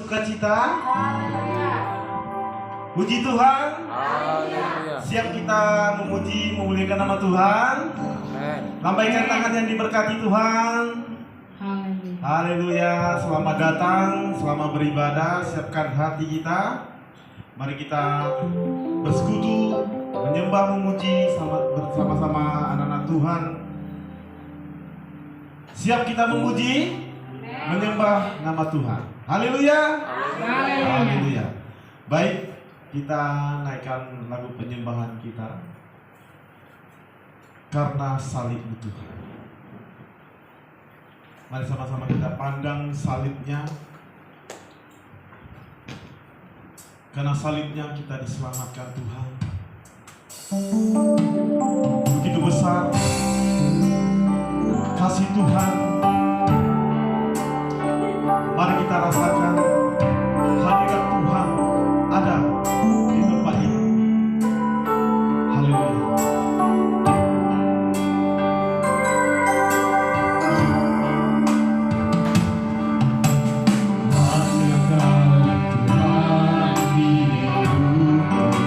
sukacita. Puji Tuhan. Siap kita memuji, memuliakan nama Tuhan. Lambaikan tangan yang diberkati Tuhan. Haleluya. Selamat datang, selamat beribadah. Siapkan hati kita. Mari kita bersekutu, menyembah, memuji bersama-sama anak-anak Tuhan. Siap kita memuji, menyembah nama Tuhan. Haleluya. Haleluya. Baik, kita naikkan lagu penyembahan kita. Karena salibmu Tuhan. Mari sama-sama kita pandang salibnya. Karena salibnya kita diselamatkan Tuhan. Begitu besar kasih Tuhan. Mari kita rasakan hadirat Tuhan ada di tempat ini. Haleluya. Kau berikan hidup yang baru.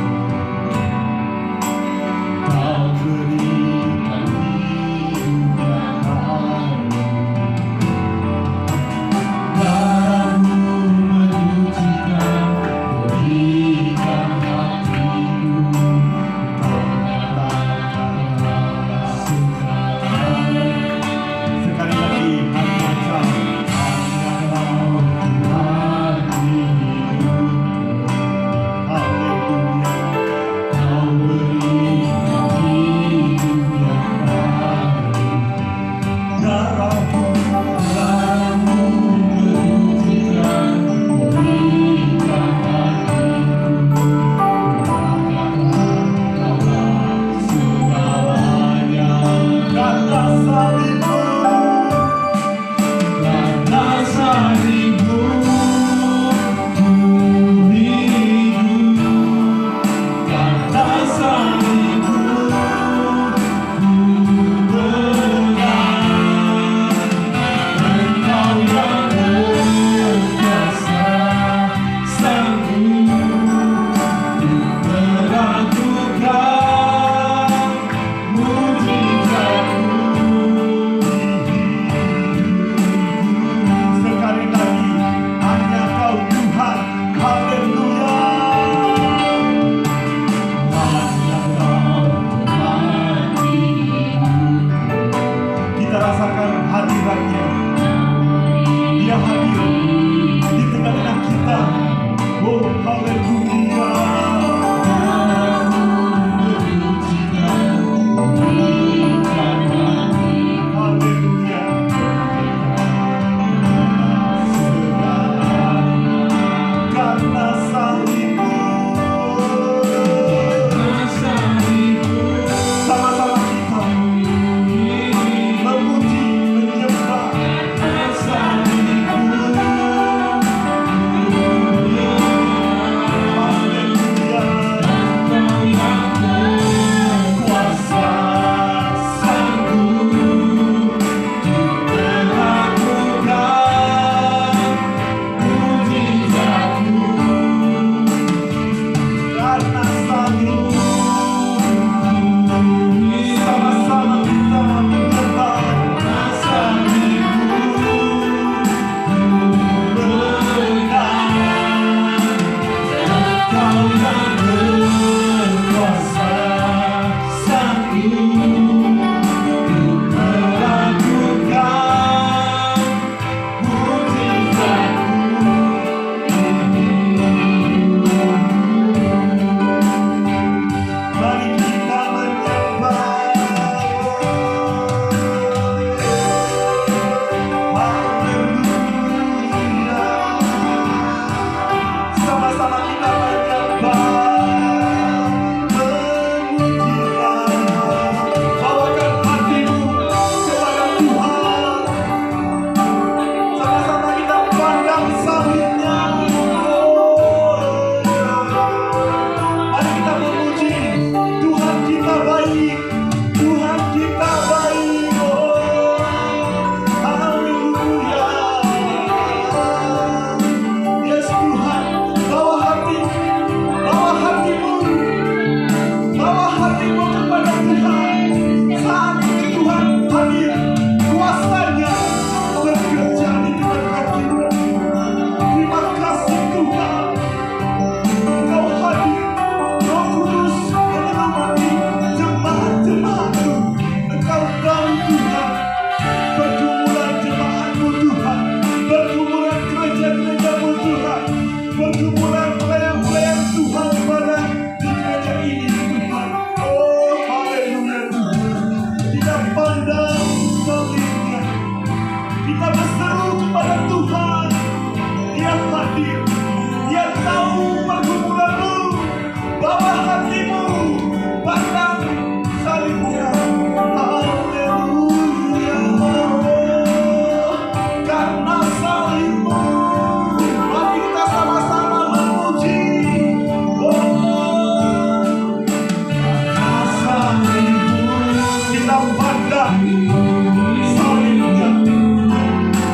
hadir, Dia tahu pergumulanmu, bawa hatimu, pandang salibnya. Haleluya, karena salibmu, mari kita sama-sama memuji. Karena salibmu, kita pandang salibnya.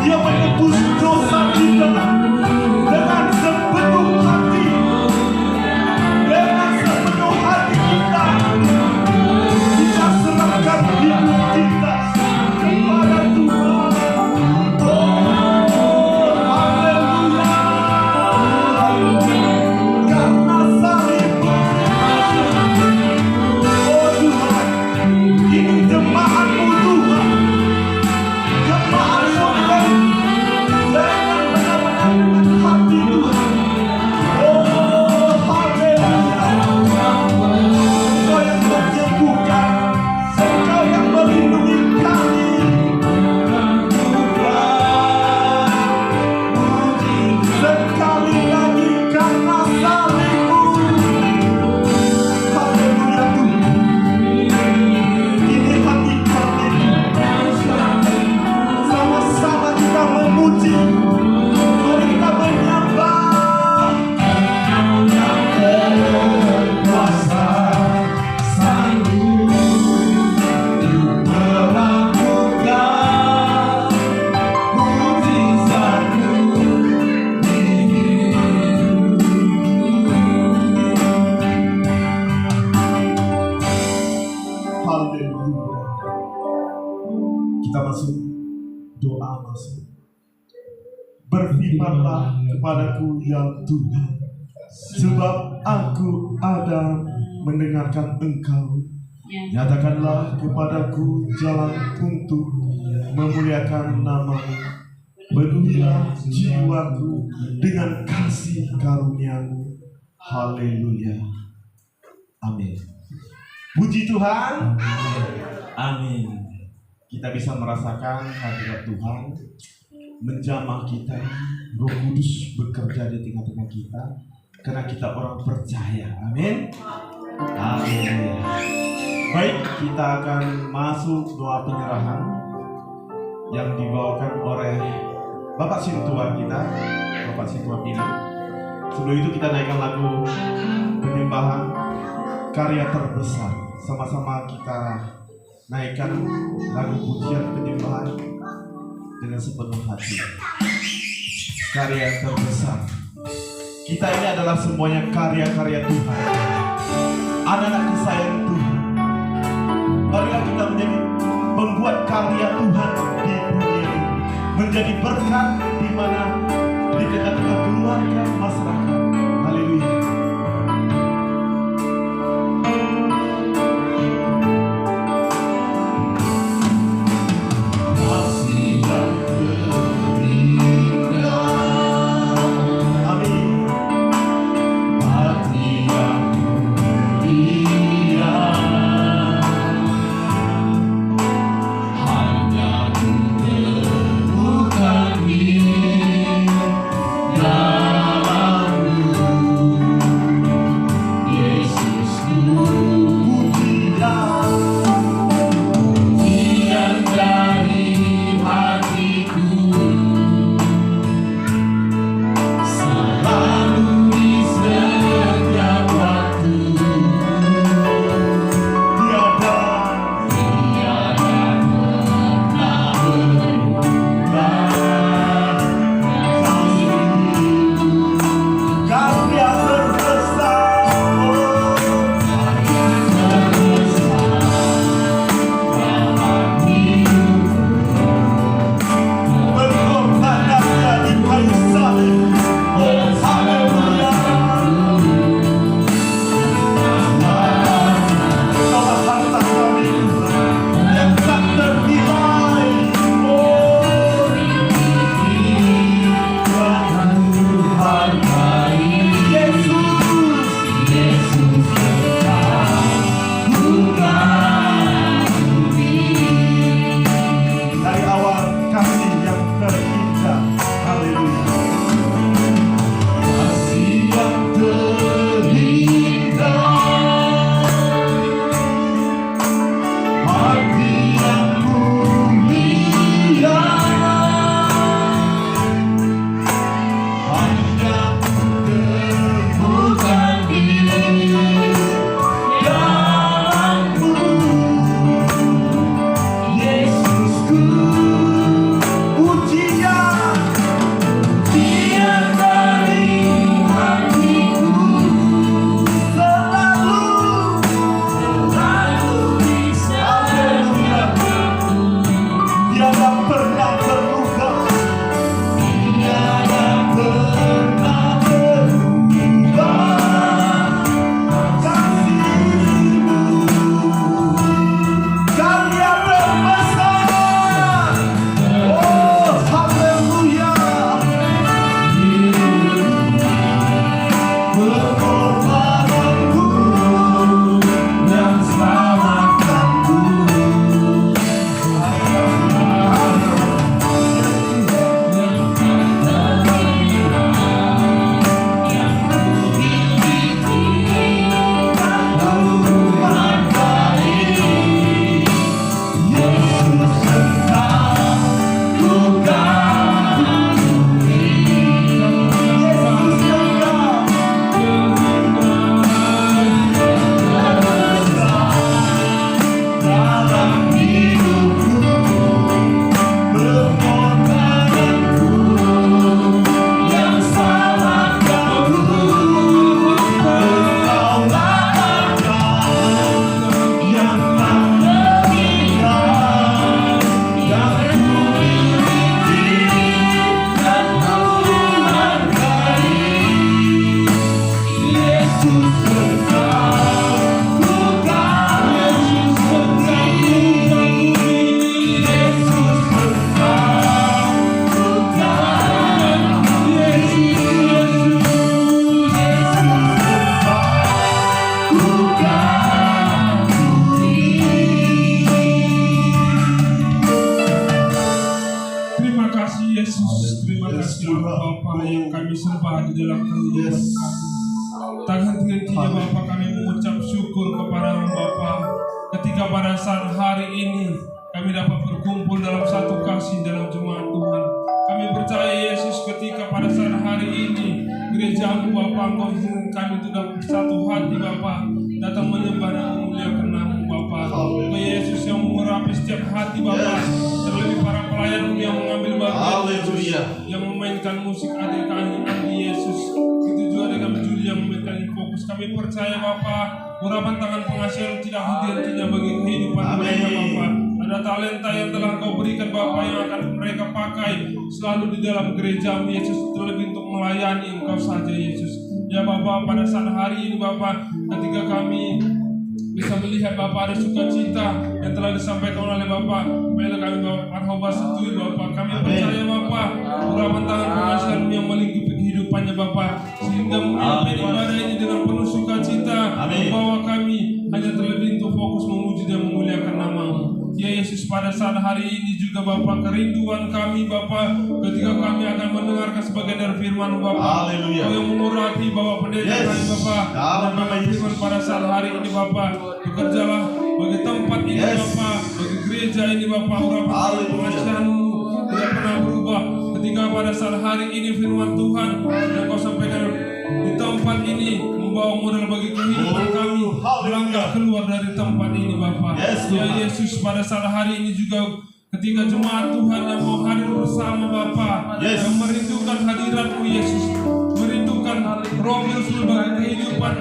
Dia menebus dosa kita dengan sepenuh hati, dengan sepenuh hati kita. Kita serahkan hidup kita kepada Tuhan. Haleluya, karena salibmu. Tuhan, ini jemaat-Mu Tuhan, jemaat-Mu dengan benar-benar dengan hati Tuhan. Haleluya, Engkau yang menyembuhkan, Engkau yang melindungi kami. Sekali lagi karena salibmu. Haleluya Tuhan, ini hati kami. Sama-sama kita memuji, mari kita menyembah. Yang berkuasa sanggup melakukan mujizat-Mu ini. Haleluya. Kita masuk doa masuk. Berfirmanlah kepadaku ya Tuhan, sebab aku ada mendengarkan Engkau. Nyatakanlah kepadaku jalan untuk memuliakan nama-Mu. Penuhilah jiwaku dengan kasih karunia-Mu. Haleluya. Amin. Puji Tuhan. Amin. Kita bisa merasakan hadirat Tuhan menjamah kita. Roh Kudus bekerja di tengah-tengah kita karena kita orang percaya. Amin. Haleluya. Baik, kita akan masuk doa penyerahan yang dibawakan oleh Bapak Sintua kita, Bapak Sintua Pina. Sebelum itu kita naikkan lagu penyembahan karya terbesar. Sama-sama kita naikkan lagu pujian penyembahan dengan sepenuh hati. Karya terbesar. Kita ini adalah semuanya karya-karya Tuhan, anak-anak kesayangan Tuhan. Marilah kita menjadi pembuat karya Tuhan di dunia ini, menjadi berkat di mana di tengah-tengah keluarga masyarakat. Haleluya. Hanya ku temukan diri. kami sembah di dalam kehidupan kami. Tak henti-hentinya Bapa kami mengucap syukur kepada Bapa ketika pada saat hari ini kami dapat berkumpul dalam satu kasih dalam jemaat Tuhan. Kami percaya Yesus ketika pada saat hari ini gerejamu Bapa Engkau izinkan kami itu dapat satu hati Bapa datang menyembah dan memuliakan nama Bapa. Engkau Yesus yang mengurapi setiap hati Bapa, terlebih para pelayan yang mengambil bagian Yesus, yang memainkan musik adik kami Yesus. Itu juga dengan juri yang memainkan fokus. Kami percaya Bapa, urapan tangan pengasihan tidak henti-hentinya bagi kehidupan mereka Bapa. Ada talenta yang telah Kau berikan Bapa yang akan mereka pakai selalu di dalam gereja Yesus, terlebih untuk melayani Engkau saja Yesus. Ya Bapa, pada saat hari ini Bapa, ketika kami bisa melihat Bapa ada sukacita yang telah disampaikan oleh Bapa, bila kami Bapak setui Bapa, kami percaya Bapa, urapan tangan pengasihan yang melingkupi kehidupannya Bapa, sehingga memimpin ibadah ini dengan penuh sukacita, membawa kami hanya terlebih untuk fokus memuji dan memuliakan nama-Mu. Ya Yesus, pada saat hari ini juga Bapa, kerinduan kami Bapa ketika kami akan mendengarkan sebagian dari firman Bapa. Kau yang mengurapi Bapa pendeta kami Bapa, dan Bapa firman pada saat hari ini Bapa, bekerjalah bagi tempat ini Bapa, bagi gereja ini Bapa, urapan pengasihan-Mu tidak pernah berubah. Ketika pada saat hari ini firman Tuhan yang Kau sampaikan di tempat ini membawa modal bagi kehidupan kami, melangkah keluar dari tempat ini Bapa. Ya Yesus, pada saat hari ini juga ketika jemaat Tuhan yang mau hadir bersama Bapa, yang merindukan hadirat-Mu Yesus, merindukan Roh Kudus bagi kehidupan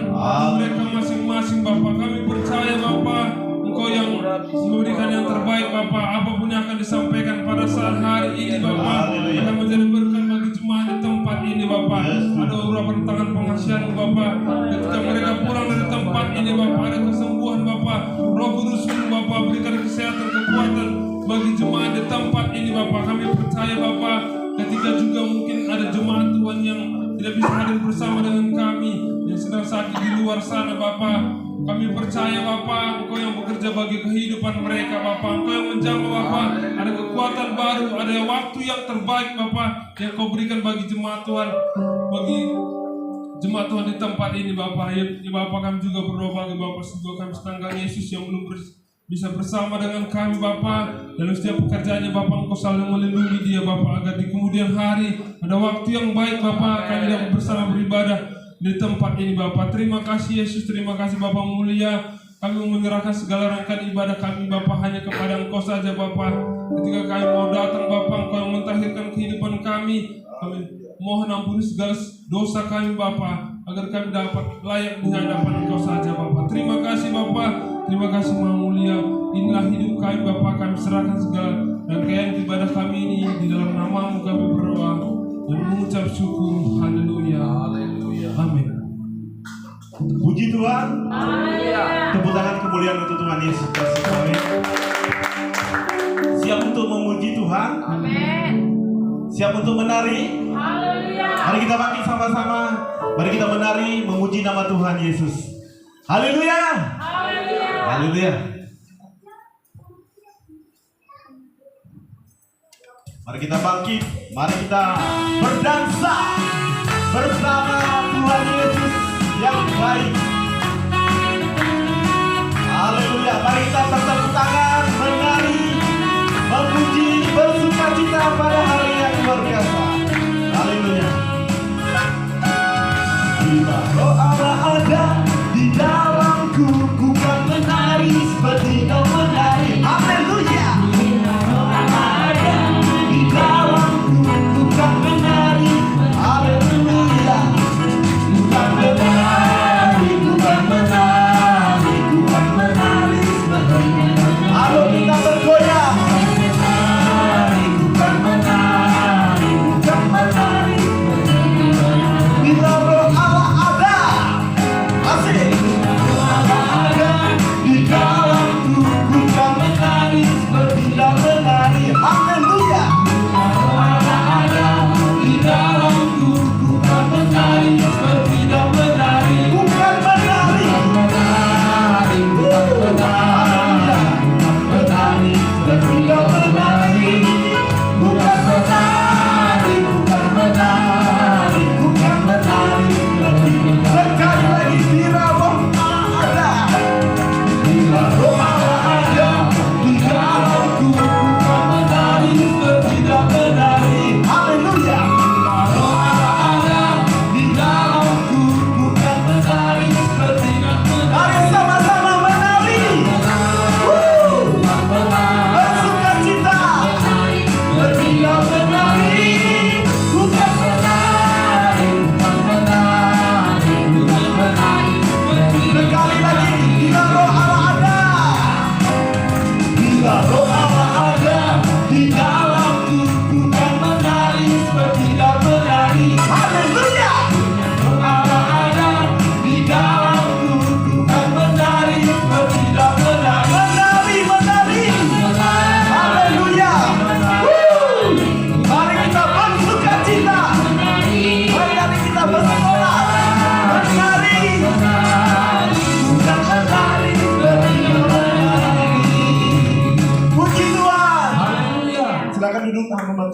mereka masing-masing Bapa. Kami percaya Bapa, Engkau yang memberikan yang terbaik Bapa. Apapun yang akan disampaikan pada saat hari ini Bapa akan menjadi berkat bagi jemaat di tempat ini Bapa. Ada urapan tangan pengasihan Bapa ketika mereka pulang dari tempat ini Bapa, ada kesembuhan Bapa. Roh Kudus Bapa berikan kesehatan, kekuatan bagi jemaat di tempat ini Bapa. Kami percaya Bapa, ketika juga mungkin ada jemaat Tuhan yang tidak bisa hadir bersama dengan kami, yang sedang sakit di luar sana Bapa, kami percaya Bapa, Engkau yang bekerja bagi kehidupan mereka Bapa. Engkau yang menjamah Bapa, ada kekuatan baru, ada waktu yang terbaik Bapa yang Kau berikan bagi jemaat Tuhan, bagi jemaat Tuhan di tempat ini Bapa. Ya Bapa, kami juga berdoa bagi Bapa semoga kami setanggal Yesus yang belum bisa bersama dengan kami Bapa, dalam setiap pekerjaannya Bapa, Engkau selalu melindungi dia Bapa, agar di kemudian hari ada waktu yang baik Bapa, kami dapat bersama beribadah di tempat ini Bapa. Terima kasih Yesus, terima kasih Bapa mulia. Kami menyerahkan segala rangkaian ibadah kami Bapa hanya kepada Engkau saja Bapa. Ketika kami mau datang Bapa, Engkau yang mentahirkan kehidupan kami. Kami mohon ampuni segala dosa kami Bapa, agar kami dapat layak di hadapan Engkau saja Bapa. Terima kasih Bapa, terima kasih Maha Mulia. Inilah hidup kami Bapa, kami serahkan segala rangkaian ibadah kami ini di dalam nama-Mu kami berdoa dan mengucap syukur. Haleluya, haleluya, amin. Puji Tuhan. Tepuk tangan kemuliaan untuk Tuhan Yesus Kristus. Amin. Siap untuk memuji Tuhan? Amin. Siap untuk menari? Haleluya. Mari kita bangkit sama-sama. Mari kita menari memuji nama Tuhan Yesus. Haleluya. Haleluya. Haleluya. Mari kita bangkit. Mari kita berdansa bersama Tuhan Yesus yang baik. Haleluya. Mari kita bertepuk tangan, menari, memuji, bersukacita pada hari yang luar biasa. Haleluya. Bila Roh Allah ada di dalamku, ku kan menari seperti Kau menari. Haleluya. Bila Roh Allah ada di dalamku, ku kan menari. Haleluya. Bukan menari, bukan menari, bukan menari seperti Kau. Ayo kita bergoyang. Bukan menari, bukan menari. Bila Roh Allah ada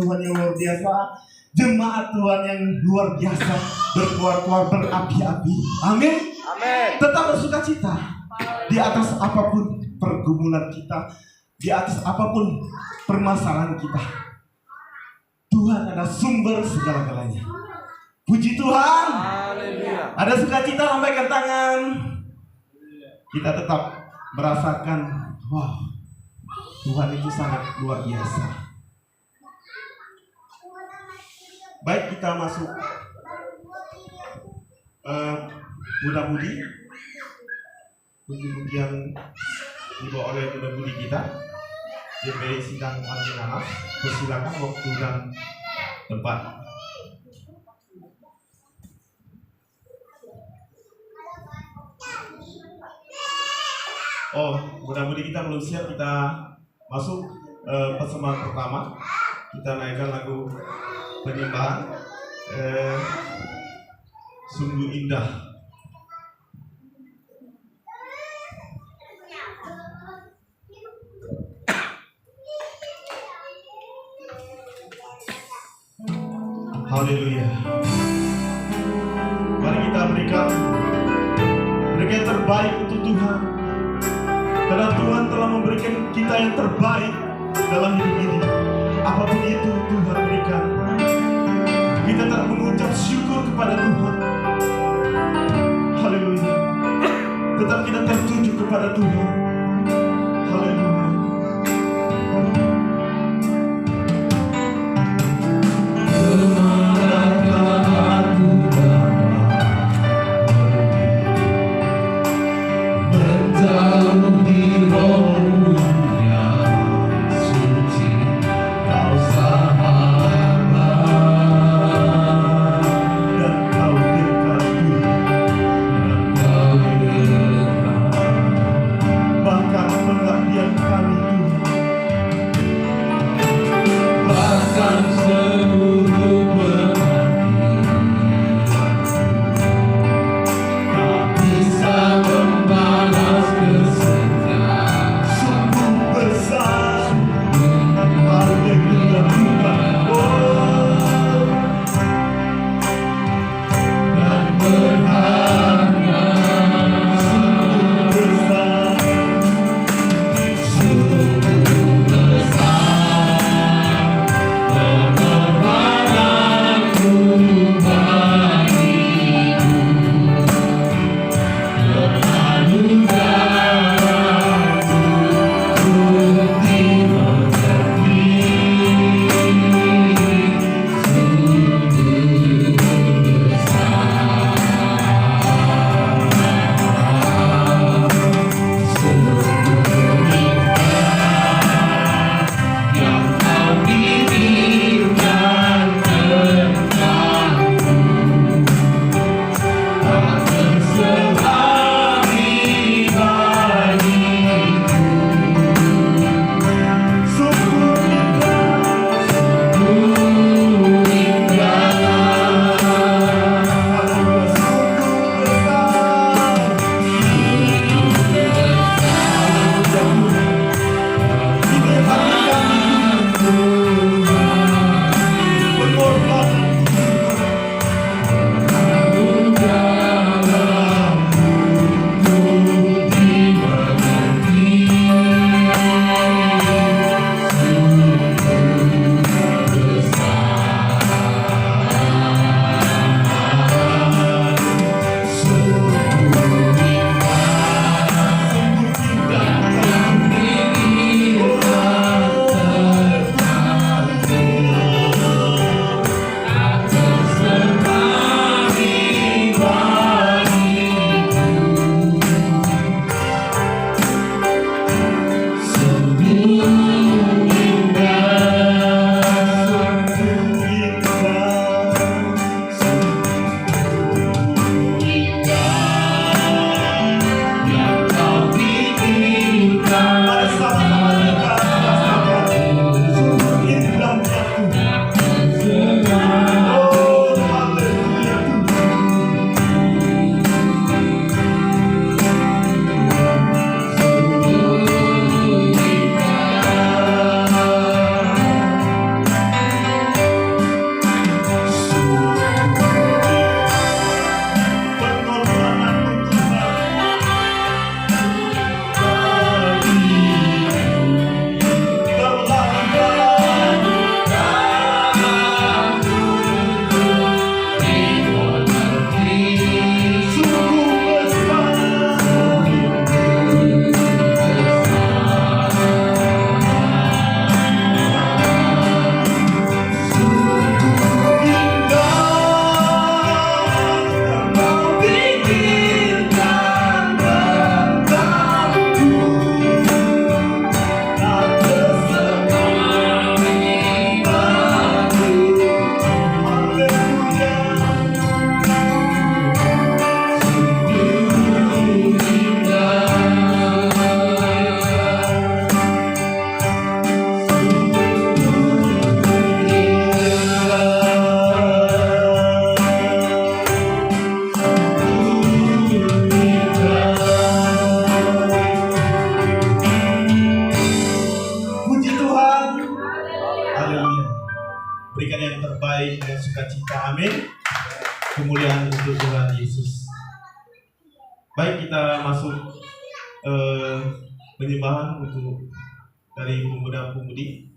Tuhan yang luar biasa, jemaat Tuhan yang luar biasa, berkuar-kuar, berapi-api. Amin. Amin. Tetap bersukacita di atas apapun pergumulan kita, di atas apapun permasalahan kita. Tuhan adalah sumber segala-galanya. Puji Tuhan. Haleluya. Ada sukacita, lambaikan tangan. Kita tetap merasakan, wow, Tuhan itu sangat luar biasa. Baik, kita masuk muda-mudi, puji-puji yang dibawa oleh muda-mudi kita. GPI Sidang Martinanas, persilakan waktu dan tempat. Oh, mudah-mudahan kita belum siap, kita masuk persembahan pertama. Kita naikkan lagu penyembahan Sungguh Indah. Haleluya. Mari kita berikan yang terbaik untuk Tuhan. Karena Tuhan telah memberikan kita yang terbaik dalam hidup ini. Apapun itu Tuhan berikan, kita tak mengucap syukur kepada Tuhan. Haleluya. Tetap kita tertuju kepada Tuhan. Haleluya. Tuhan Yesus. Baik, kita masuk penyembahan untuk dari pemuda-pemudi.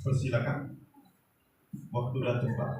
Persilakan waktu dan tempat.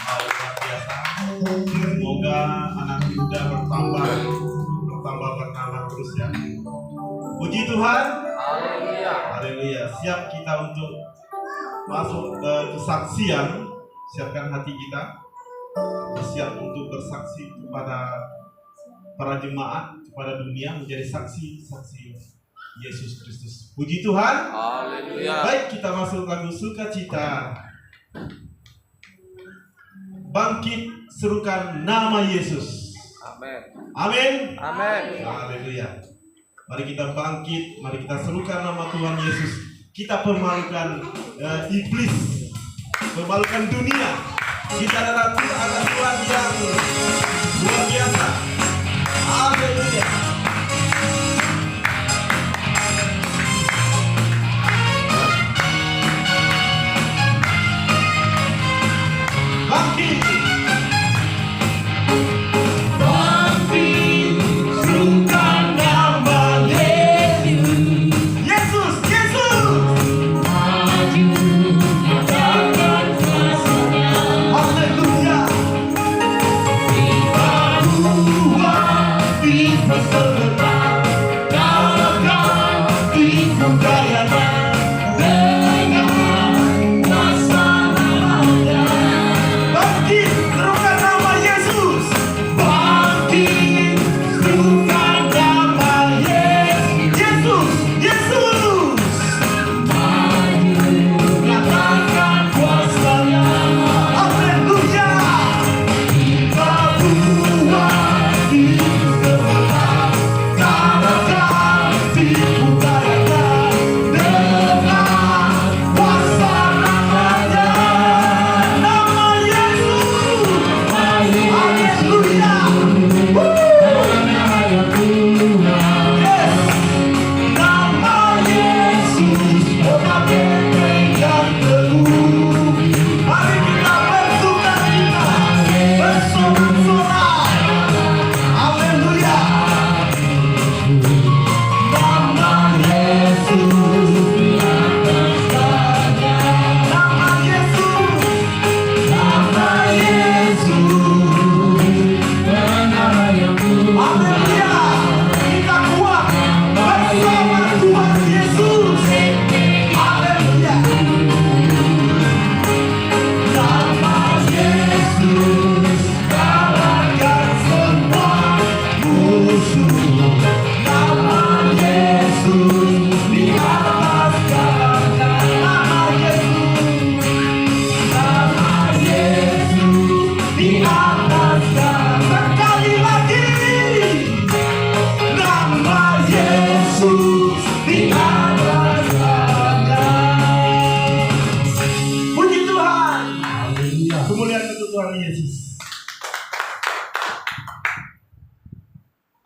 luar biasa. Semoga anak muda bertambah terus ya. Puji Tuhan. Haleluya. Haleluya. Siap kita untuk masuk ke kesaksian. Siapkan hati kita. Siap untuk bersaksi kepada para jemaat, kepada dunia, menjadi saksi-saksi Yesus Kristus. Puji Tuhan. Haleluya. Baik, kita masuk lagu sukacita. Bangkit, serukan nama Yesus. Amin. Amin. Amin. Haleluya. Mari kita bangkit, mari kita serukan nama Tuhan Yesus. Kita permalukan iblis, permalukan dunia. Kita ada Tuhan yang luar biasa. Haleluya. Bangkit.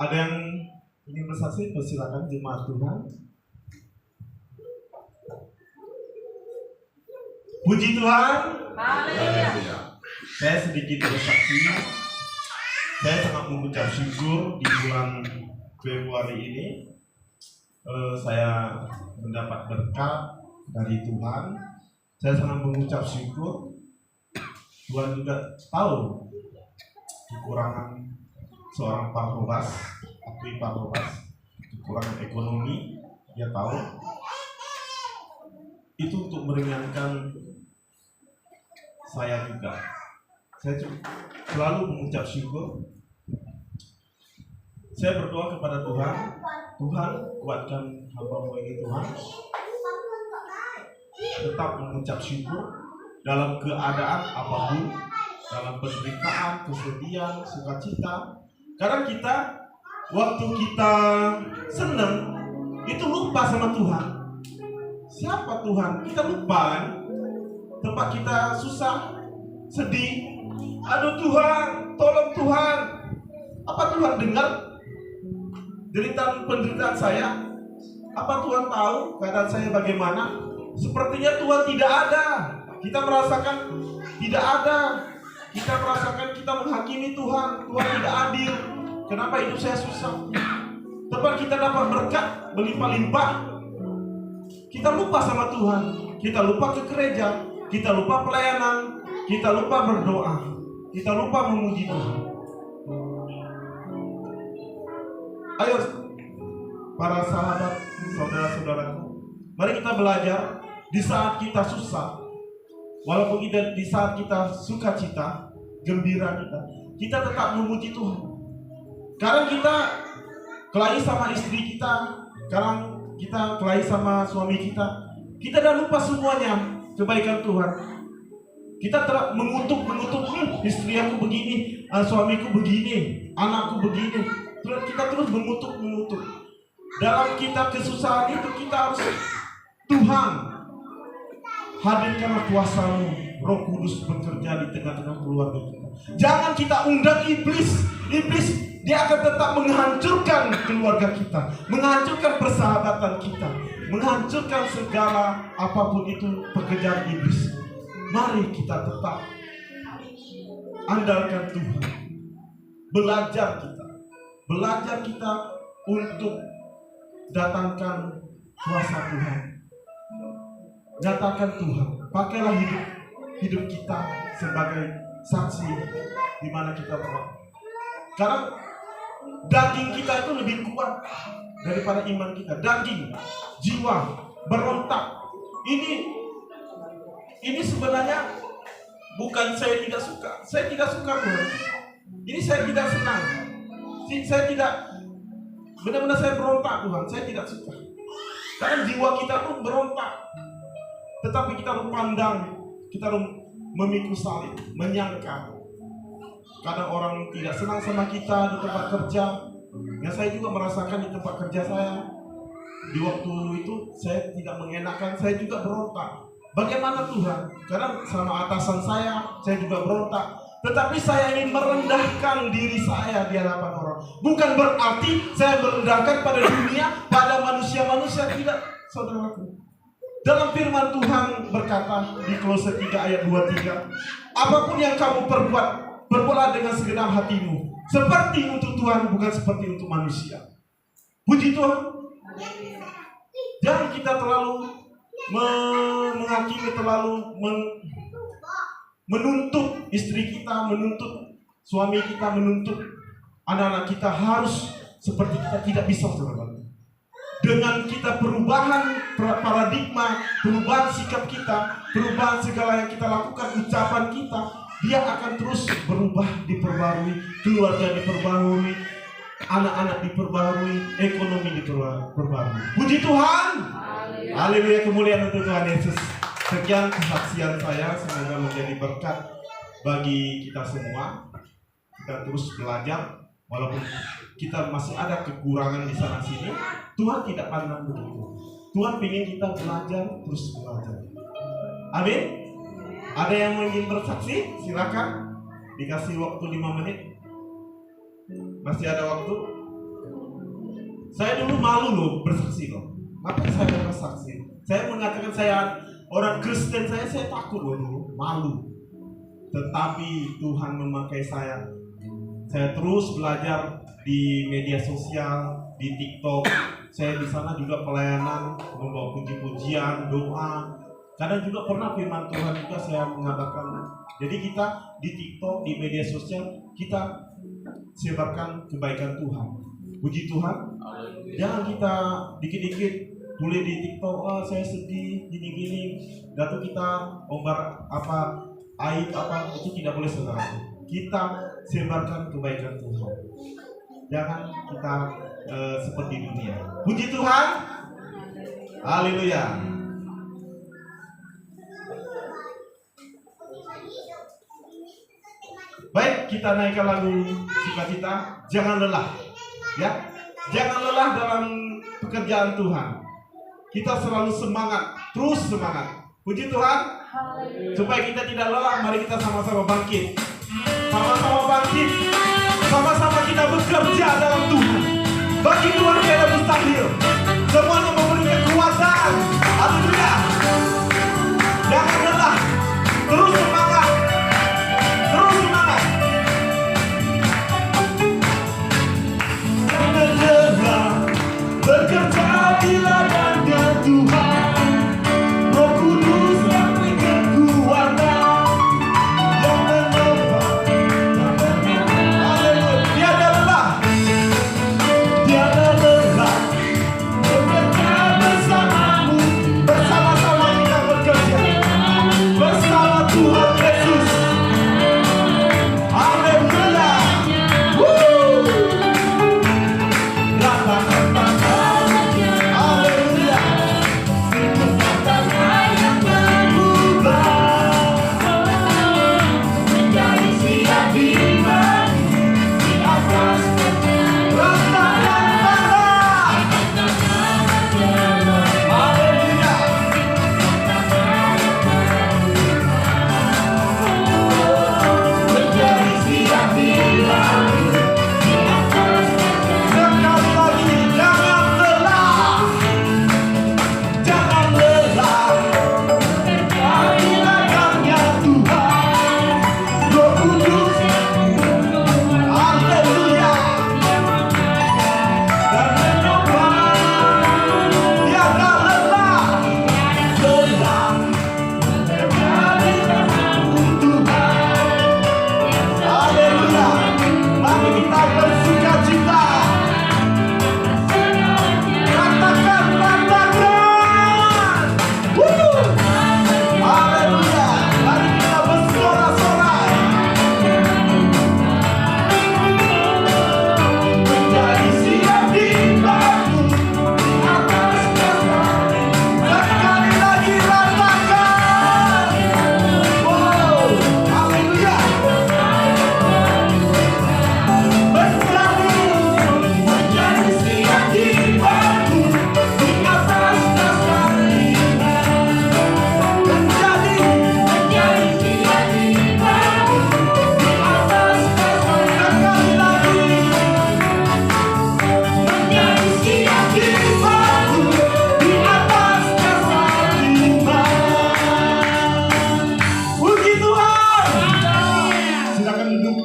Ada yang ingin bersaksi, persilakan jemaat Tuhan. Puji Tuhan. Haleluya. Saya sedikit bersaksi. Saya sangat mengucap syukur di bulan Februari ini. Saya mendapat berkat dari Tuhan. Saya sangat mengucap syukur. Tuhan juga tahu kekurangan seorang Patrobas, akui Patrobas, kekurangan ekonomi, dia tahu. Itu untuk meringankan saya juga. Saya selalu mengucap syukur. Saya berdoa kepada Tuhan, Tuhan kuatkan hamba-Mu ini Tuhan. Tetap mengucap syukur dalam keadaan apapun, dalam penderitaan, kesedihan, sukacita. Karena kita, waktu kita senang, itu lupa sama Tuhan. Siapa Tuhan? Kita lupa kan? Tempat kita susah, sedih. Aduh Tuhan, tolong Tuhan. Apa Tuhan dengar penderitaan saya? Apa Tuhan tahu keadaan saya bagaimana? Sepertinya Tuhan tidak ada. Kita merasakan tidak ada. Kita merasakan kita menghakimi Tuhan. Tuhan tidak adil. Kenapa hidup saya susah? Tempat kita dapat berkat berlimpah-limpah, kita lupa sama Tuhan. Kita lupa ke gereja. Kita lupa pelayanan. kita lupa berdoa, kita lupa memuji Tuhan. Ayo para sahabat, saudara-saudaraku, mari kita belajar di saat kita susah, walaupun di saat kita sukacita, gembira kita tetap memuji Tuhan. Kadang kita kelahi sama istri kita, kadang kita kelahi sama suami kita dah lupa semuanya kebaikan Tuhan. Kita terus mengutuk istri aku begini, suamiku begini, anakku begini. Kita terus mengutuk. Dalam kita kesusahan itu kita harus, Tuhan, hadirkanlah kuasa-Mu, Roh Kudus bekerja di tengah-tengah keluarga kita. Jangan kita undang iblis. Iblis dia akan tetap menghancurkan keluarga kita, menghancurkan persahabatan kita, menghancurkan segala apapun itu pekerjaan iblis. Mari kita tetap andalkan Tuhan. Belajar kita untuk datangkan kuasa Tuhan. Nyatakan Tuhan. Pakailah hidup kita sebagai saksi di mana kita berada. Karena daging kita itu lebih kuat daripada iman kita. Daging, jiwa, berontak. Ini sebenarnya bukan saya tidak suka. Saya tidak suka Tuhan. Ini saya tidak senang. Saya tidak, benar-benar saya berontak Tuhan. Saya tidak suka. Karena jiwa kita pun berontak. Tetapi kita harus pandang, kita harus memikul salib, menyangka. Kadang orang tidak senang sama kita di tempat kerja. Ya saya juga merasakan di tempat kerja saya. Di waktu itu saya tidak mengenakan, saya juga berontak. Bagaimana Tuhan? Karena sama atasan saya juga berontak. Tetapi saya ingin merendahkan diri saya di hadapan orang. Bukan berarti saya merendahkan pada dunia, pada manusia-manusia. Tidak, saudaraku. Dalam firman Tuhan berkata di Kolose 3 ayat 23, apapun yang kamu perbuatlah dengan segenap hatimu, seperti untuk Tuhan, bukan seperti untuk manusia. Puji Tuhan. Jangan kita terlalu menghakimi, terlalu menuntut istri kita, menuntut suami kita, menuntut anak-anak kita harus seperti kita. Tidak bisa, saudara. Dengan kita perubahan paradigma, perubahan sikap kita, perubahan segala yang kita lakukan, ucapan kita, dia akan terus berubah, diperbarui, keluarga diperbarui, anak-anak diperbarui, ekonomi diperbarui. Puji Tuhan. Haleluya, kemuliaan untuk Tuhan Yesus. Sekian kesaksian saya, semoga menjadi berkat bagi kita semua. Kita terus belajar, walaupun kita masih ada kekurangan di sana sini. Tuhan tidak pandang begitu. Tuhan ingin kita belajar, terus belajar. Amin. Ada yang ingin bersaksi? Silakan. Dikasih waktu 5 menit. Masih ada waktu. Saya dulu malu loh bersaksi loh. Ngapain saya bersaksi? Saya mengatakan saya orang Kristen, saya takut loh dulu, malu. Tetapi Tuhan memakai saya. Saya terus belajar di media sosial, di TikTok. Saya di sana juga pelayanan, membawa puji-pujian, doa. Kadang juga pernah firman Tuhan juga saya mengatakan. Jadi kita di TikTok, di media sosial, kita sebarkan kebaikan Tuhan. Puji Tuhan. Jangan kita dikit-dikit tulis di TikTok, saya sedih, gini-gini. Lalu kita ombar aib itu tidak boleh, saudara. Kita sebarkan kebaikan Tuhan. Jangan kita seperti dunia. Puji Tuhan. Haleluya. Baik, kita naikkan lagu sukacita. Jangan lelah, ya. Jangan lelah dalam pekerjaan Tuhan. Kita selalu semangat, terus semangat. Puji Tuhan. Supaya kita tidak lelah, mari kita sama-sama bangkit. Sama-sama bangkit. Sama-sama kita bekerja dalam Tuhan. Bagi Tuhan tidak ada mustahil. Semuanya memberi kekuatan. Haleluya. Jangan lelah. Terus semangat. Terus semangat. Jangan lelah. Bekerja di ladangnya Tuhan. Roh Kudus memberi kekuatan.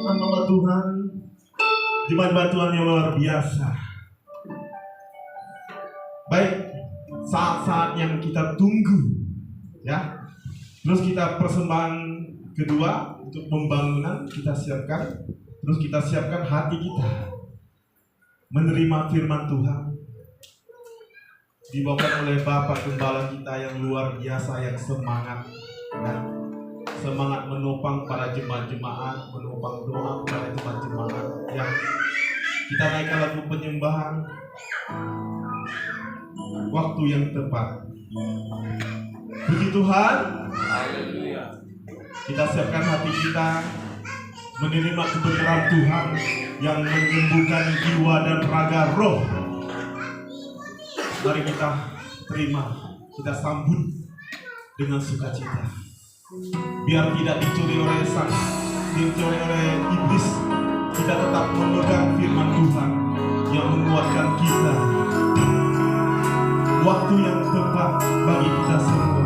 nama Tuhan, jemaat Tuhan yang luar biasa. Baik, saat-saat yang kita tunggu, ya. Terus kita persembahan kedua untuk pembangunan kita siapkan. Terus kita siapkan hati kita menerima firman Tuhan, dibawakan oleh Bapak Gembala kita yang luar biasa, yang semangat, ya. Semangat menopang para jemaat-jemaat, menopang doa para jemaat-jemaat, ya. Kita naikkan lagu penyembahan, waktu yang tepat. Puji Tuhan. Haleluya. Kita siapkan hati kita menerima kebenaran Tuhan yang menyembuhkan jiwa dan raga roh. Mari kita terima, kita sambut dengan sukacita. Biar tidak dicuri oleh iblis, kita tetap memegang firman Tuhan yang menguatkan kita. Waktu yang tepat bagi kita semua.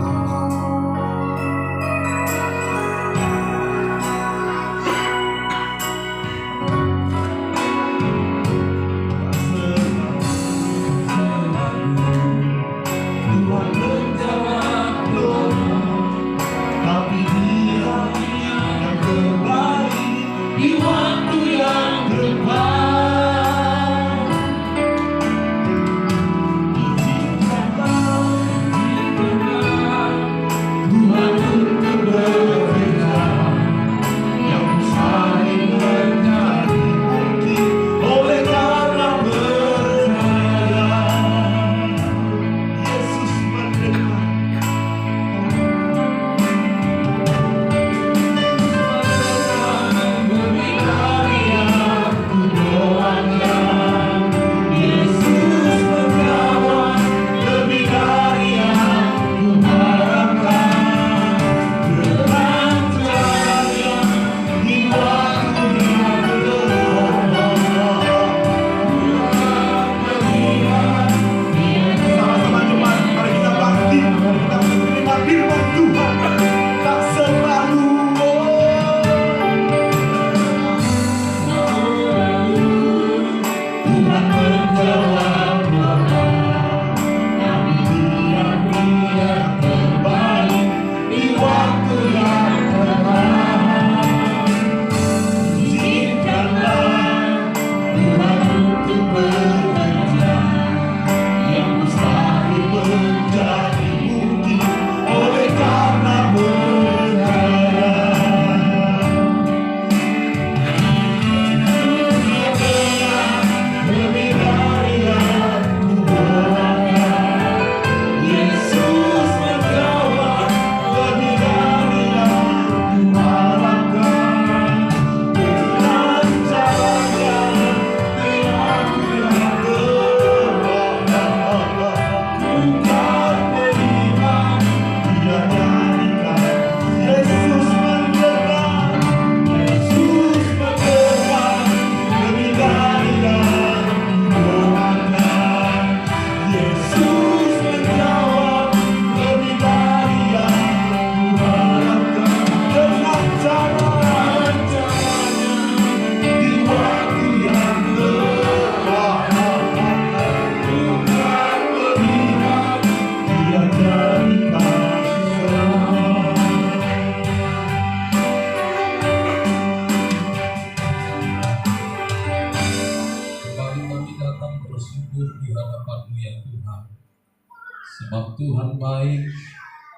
Sebab Tuhan baik,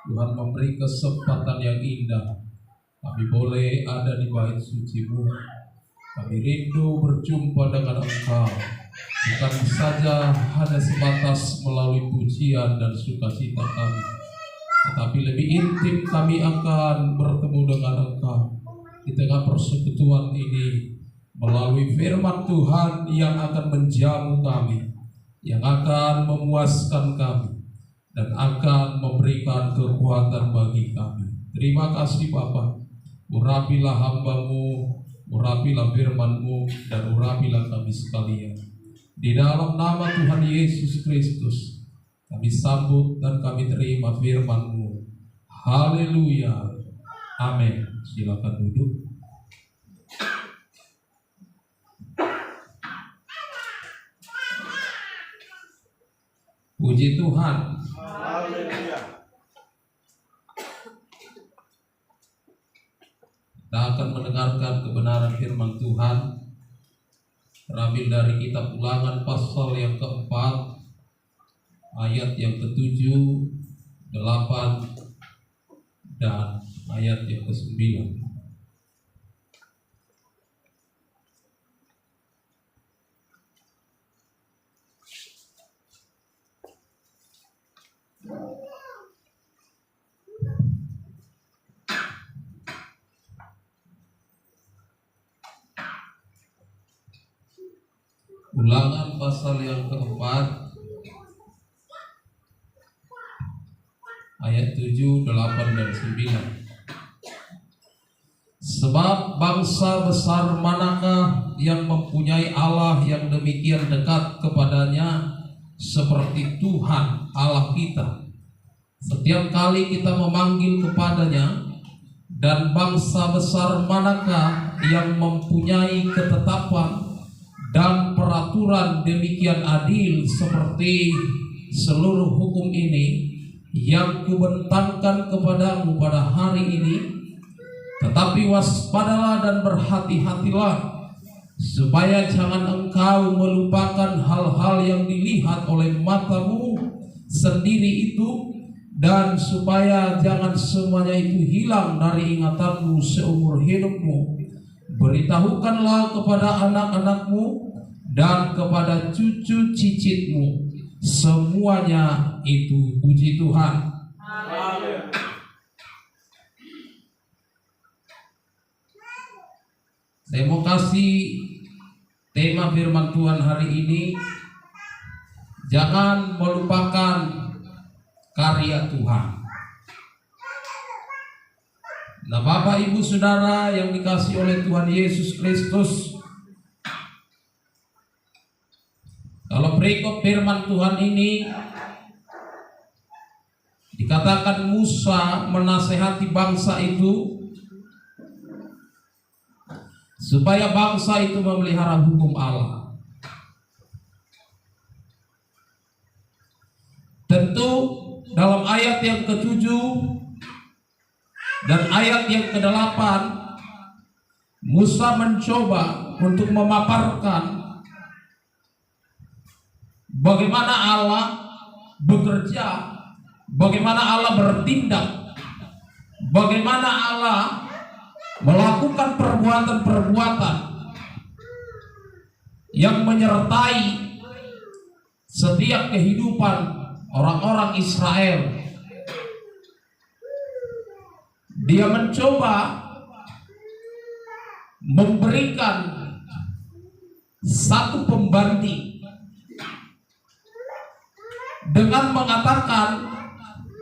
Tuhan memberi kesempatan yang indah. Kami boleh ada di bait suci-Mu. Kami rindu berjumpa dengan Engkau, bukan saja hanya sebatas melalui pujian dan sukacita kami, tetapi lebih intim kami akan bertemu dengan Engkau di tengah persekutuan ini, melalui firman Tuhan yang akan menjamu kami, yang akan memuaskan kami, dan akan memberikan kekuatan bagi kami. Terima kasih Bapa. Urapilah hamba-Mu, urapilah firman-Mu, dan urapilah kami sekalian. Di dalam nama Tuhan Yesus Kristus, kami sambut dan kami terima firman-Mu. Haleluya. Amin. Silakan duduk. Puji Tuhan. Haleluya. Kita akan mendengarkan kebenaran firman Tuhan terambil dari kitab Ulangan pasal yang keempat, ayat yang ke-7, 8, dan ayat yang ke-9. Ulangan pasal yang keempat, ayat 7, 8, dan 9. Sebab bangsa besar manakah yang mempunyai Allah yang demikian dekat kepadanya seperti Tuhan Allah kita, setiap kali kita memanggil kepadanya? Dan bangsa besar manakah yang mempunyai ketetapan dan peraturan demikian adil seperti seluruh hukum ini yang kubentangkan kepadamu pada hari ini? Tetapi waspadalah dan berhati-hatilah, supaya jangan engkau melupakan hal-hal yang dilihat oleh matamu sendiri itu, dan supaya jangan semuanya itu hilang dari ingatanmu seumur hidupmu. Beritahukanlah kepada anak-anakmu dan kepada cucu cicitmu semuanya itu. Puji Tuhan. Amin. Saya mau kasih tema firman Tuhan hari ini, jangan melupakan karya Tuhan. Nah, Bapak Ibu Saudara yang dikasihi oleh Tuhan Yesus Kristus, kalau perikop firman Tuhan ini dikatakan Musa menasehati bangsa itu supaya bangsa itu memelihara hukum Allah. Tentu dalam ayat yang ke-7 dan ayat yang ke-8, Musa mencoba untuk memaparkan bagaimana Allah bekerja, bagaimana Allah bertindak, bagaimana Allah melakukan perbuatan-perbuatan yang menyertai setiap kehidupan orang-orang Israel. Dia mencoba memberikan satu pembanding dengan mengatakan,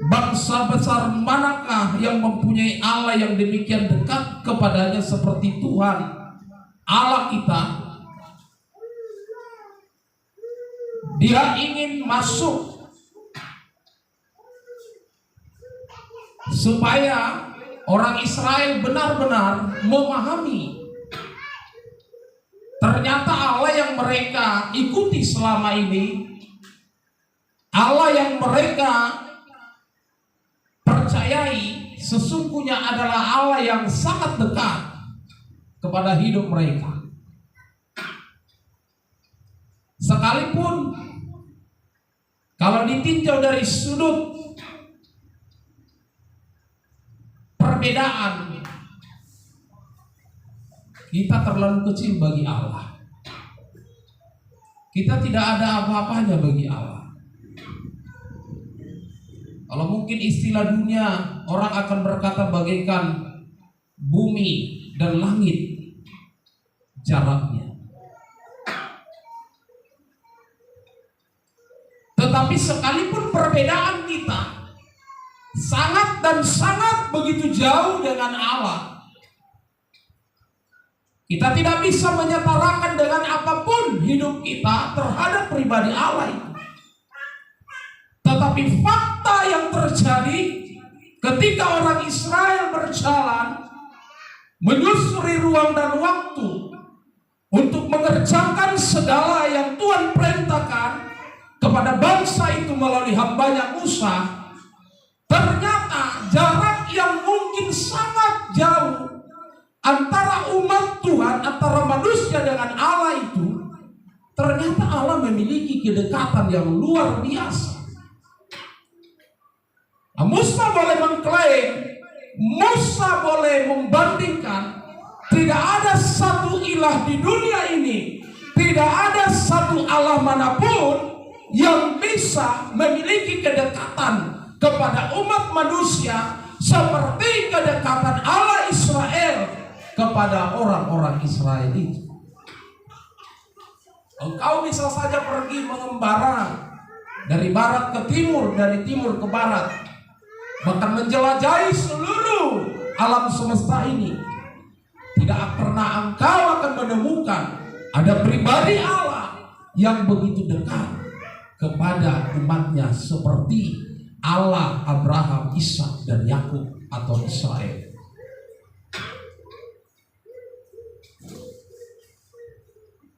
bangsa besar manakah yang mempunyai Allah yang demikian dekat kepadanya seperti Tuhan Allah kita. Dia ingin masuk supaya orang Israel benar-benar memahami ternyata Allah yang mereka ikuti selama ini, Allah yang mereka percayai, sesungguhnya adalah Allah yang sangat dekat kepada hidup mereka. Sekalipun kalau ditinjau dari sudut perbedaan, kita terlalu kecil bagi Allah. Kita tidak ada apa-apanya bagi Allah. Kalau mungkin istilah dunia, orang akan berkata bagaikan bumi dan langit jaraknya. Tetapi sekalipun perbedaan kita sangat dan sangat begitu jauh dengan Allah, kita tidak bisa menyetarakan dengan apapun hidup kita terhadap pribadi Allah itu. Tetapi fakta yang terjadi ketika orang Israel berjalan menyusuri ruang dan waktu untuk mengerjakan segala yang Tuhan perintahkan kepada bangsa itu melalui hambanya Musa, ternyata jarak yang mungkin sangat jauh antara umat Tuhan, antara manusia dengan Allah itu, ternyata Allah memiliki kedekatan yang luar biasa. Nah, Musa boleh mengklaim, Musa boleh membandingkan, tidak ada satu ilah di dunia ini, tidak ada satu Allah manapun yang bisa memiliki kedekatan kepada umat manusia seperti kedekatan Allah Israel kepada orang-orang Israel itu. Engkau bisa saja pergi mengembara dari barat ke timur, dari timur ke barat, bahkan menjelajahi seluruh alam semesta ini. Tidak pernah engkau akan menemukan ada pribadi Allah yang begitu dekat kepada umatnya seperti Allah Abraham, Ishak, dan Yakub atau Israel.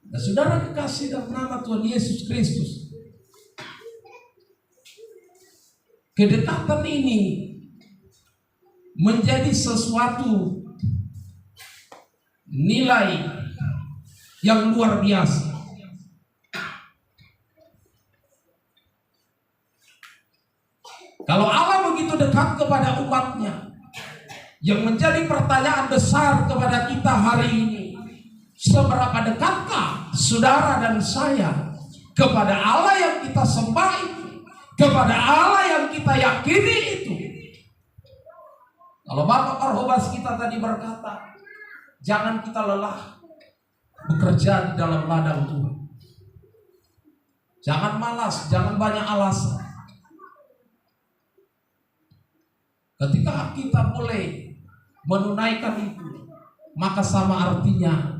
Nah, saudara kekasih dalam nama Tuhan Yesus Kristus, kedekatan ini menjadi sesuatu nilai yang luar biasa. Kalau Allah begitu dekat kepada umatnya, yang menjadi pertanyaan besar kepada kita hari ini, seberapa dekatkah saudara dan saya kepada Allah yang kita sembah itu, kepada Allah yang kita yakini itu? Kalau Bapak Parhobas kita tadi berkata, jangan kita lelah bekerja di dalam ladang Tuhan. Jangan malas, jangan banyak alasan. Ketika kita boleh menunaikan itu, maka sama artinya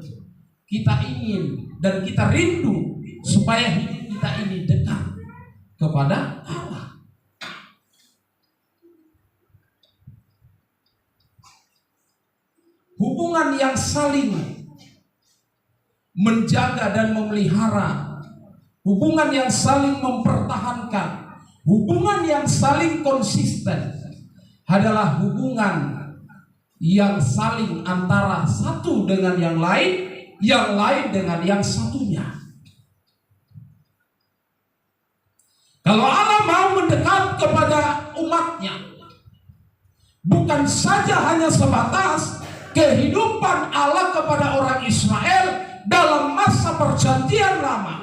kita ingin dan kita rindu supaya hidup kita ini dekat kepada Allah. Hubungan yang saling menjaga dan memelihara, hubungan yang saling mempertahankan, hubungan yang saling konsisten adalah hubungan yang saling antara satu dengan yang lain dengan yang satunya. Kalau Allah mau mendekat kepada umatnya, bukan saja hanya sebatas kehidupan Allah kepada orang Israel dalam masa perjanjian lama,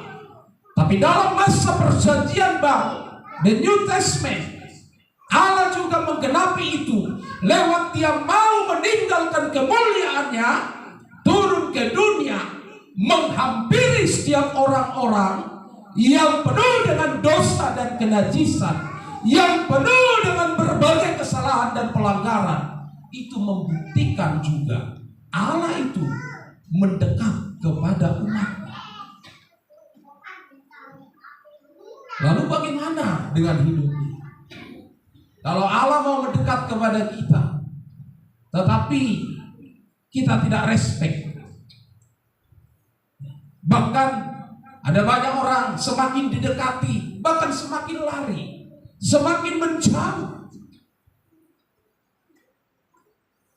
tapi dalam masa perjanjian baru, the New Testament, Allah juga menggenapi itu lewat Dia mau meninggalkan kemuliaannya, turun ke dunia, menghampiri setiap orang-orang yang penuh dengan dosa dan kenajisan, yang penuh dengan berbagai kesalahan dan pelanggaran. Itu membuktikan juga Allah itu mendekat kepada umatnya. Lalu bagaimana dengan hidupnya? Kalau Allah mau mendekat kepada kita, tetapi kita tidak respect, bahkan ada banyak orang semakin didekati, bahkan semakin lari, semakin menjauh.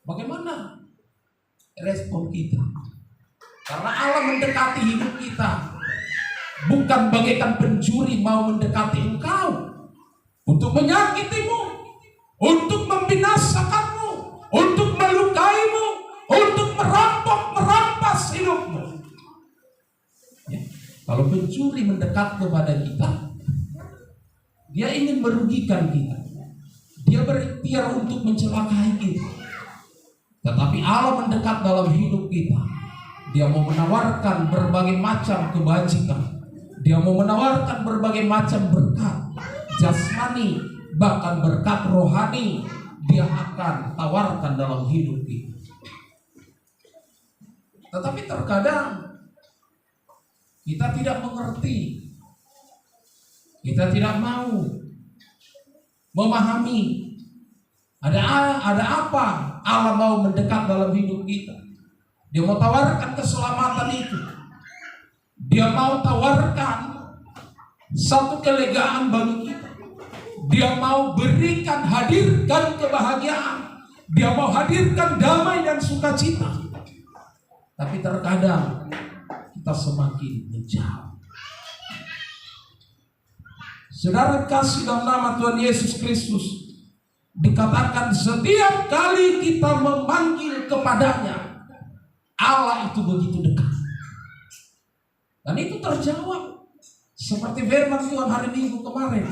Bagaimana respon kita? Karena Allah mendekati hidup kita, bukan bagaikan pencuri mau mendekati engkau untuk menyakitimu, untuk membinasakanmu, untuk melukaimu, untuk merampas hidupmu. Ya. Kalau pencuri mendekat kepada kita, dia ingin merugikan kita, dia berikhtiar untuk mencelakai kita. Tetapi Allah mendekat dalam hidup kita, Dia mau menawarkan berbagai macam kebajikan, Dia mau menawarkan berbagai macam berkat jasmani, bahkan berkat rohani, Dia akan tawarkan dalam hidup kita. Tetapi terkadang kita tidak mengerti, kita tidak mau memahami ada apa Allah mau mendekat dalam hidup kita. Dia mau tawarkan keselamatan itu, Dia mau tawarkan satu kelegaan bagi kita. Dia mau berikan, hadirkan kebahagiaan. Dia mau hadirkan damai dan sukacita. Tapi terkadang kita semakin menjauh. Saudara kasih dalam nama Tuhan Yesus Kristus, dikatakan setiap kali kita memanggil kepadanya, Allah itu begitu dekat. Dan itu terjawab seperti firman Tuhan hari Minggu kemarin,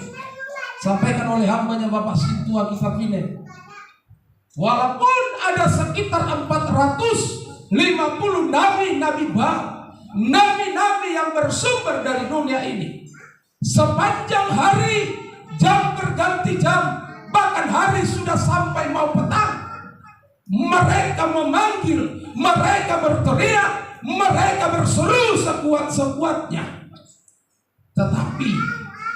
sampaikan oleh hambanya Bapak Sintua Kitab ini. Walaupun ada sekitar 450 nabi-nabi baru, nabi-nabi yang bersumber dari dunia ini, sepanjang hari, jam berganti jam, bahkan hari sudah sampai mau petang, mereka memanggil, mereka berteriak, mereka berseru sekuat-sekuatnya. Tetapi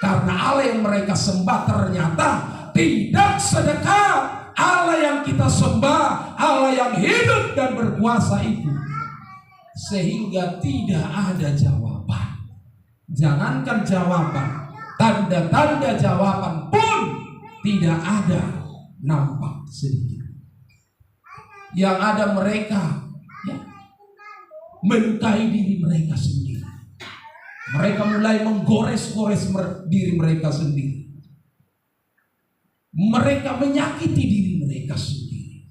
karena Allah yang mereka sembah ternyata tidak sedekat Allah yang kita sembah, Allah yang hidup dan berkuasa itu. Sehingga tidak ada jawaban. Jangankan jawaban, tanda-tanda jawaban pun tidak ada nampak sedikit. Yang ada mereka melukai diri mereka sendiri. Mereka mulai menggores-gores diri mereka sendiri. Mereka menyakiti diri mereka sendiri.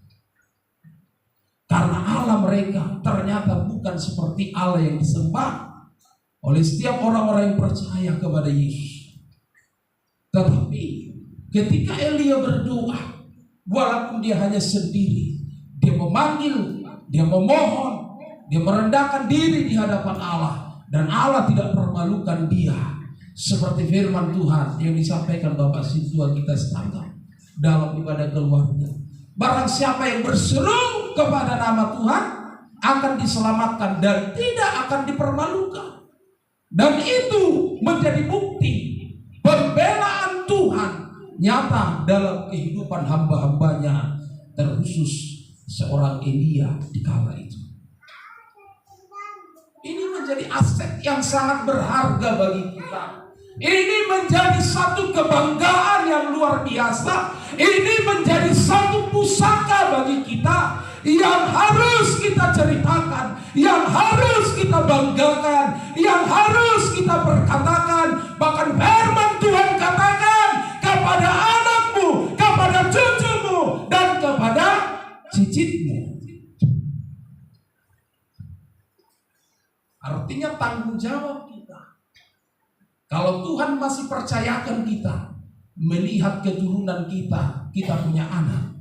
Karena Allah mereka ternyata bukan seperti Allah yang disembah oleh setiap orang-orang yang percaya kepada Yesus. Tetapi ketika Elia berdoa, walaupun dia hanya sendiri, dia memanggil, dia memohon, dia merendahkan diri di hadapan Allah, dan Allah tidak permalukan dia. Seperti firman Tuhan yang disampaikan Bapak Sintua kita sekarang dalam ibadah keluarga. Barang siapa yang berseru kepada nama Tuhan akan diselamatkan dan tidak akan dipermalukan. Dan itu menjadi bukti pembelaan Tuhan nyata dalam kehidupan hamba-hambanya, terkhusus seorang Elia di kala itu. Ini menjadi aset yang sangat berharga bagi kita. Ini menjadi satu kebanggaan yang luar biasa. Ini menjadi satu pusaka bagi kita yang harus kita ceritakan, yang harus kita banggakan, yang harus kita perkatakan. Bahkan firman Tuhan katakan kepada anakmu, kepada cucumu, dan kepada cicitmu. Artinya tanggung jawab kita. Kalau Tuhan masih percayakan kita melihat keturunan kita, kita punya anak.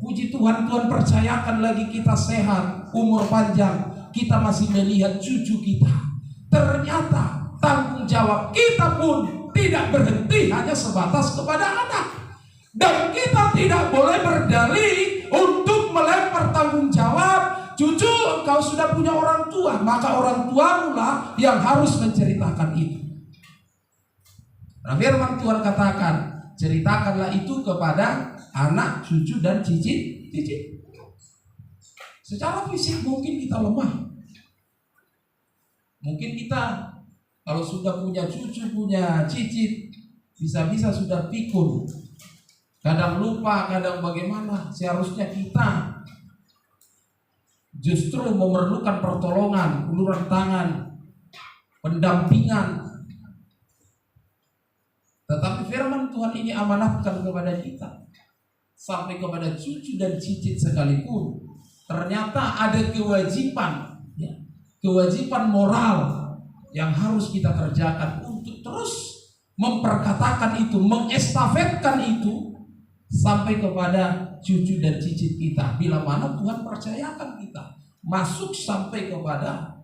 Puji Tuhan, Tuhan percayakan lagi kita sehat, umur panjang, kita masih melihat cucu kita. Ternyata tanggung jawab kita pun tidak berhenti hanya sebatas kepada anak. Dan kita tidak boleh berdalih untuk melempar tanggung jawab. Cucu, engkau sudah punya orang tua, maka orang tuamu lah yang harus menceritakan itu. Nah, firman Tuhan katakan, ceritakanlah itu kepada anak, cucu, dan cicit. Secara fisik mungkin kita lemah. Mungkin kita kalau sudah punya cucu, punya cicit, bisa-bisa sudah pikun. Kadang lupa, kadang bagaimana. Seharusnya kita justru memerlukan pertolongan, uluran tangan, pendampingan. Tetapi firman Tuhan ini amanatkan kepada kita, sampai kepada cucu dan cicit sekalipun. Ternyata ada kewajiban, kewajiban moral yang harus kita kerjakan untuk terus memperkatakan itu, mengestafetkan itu sampai kepada cucu dan cicit kita. Bila mana Tuhan percayakan kita masuk sampai kepada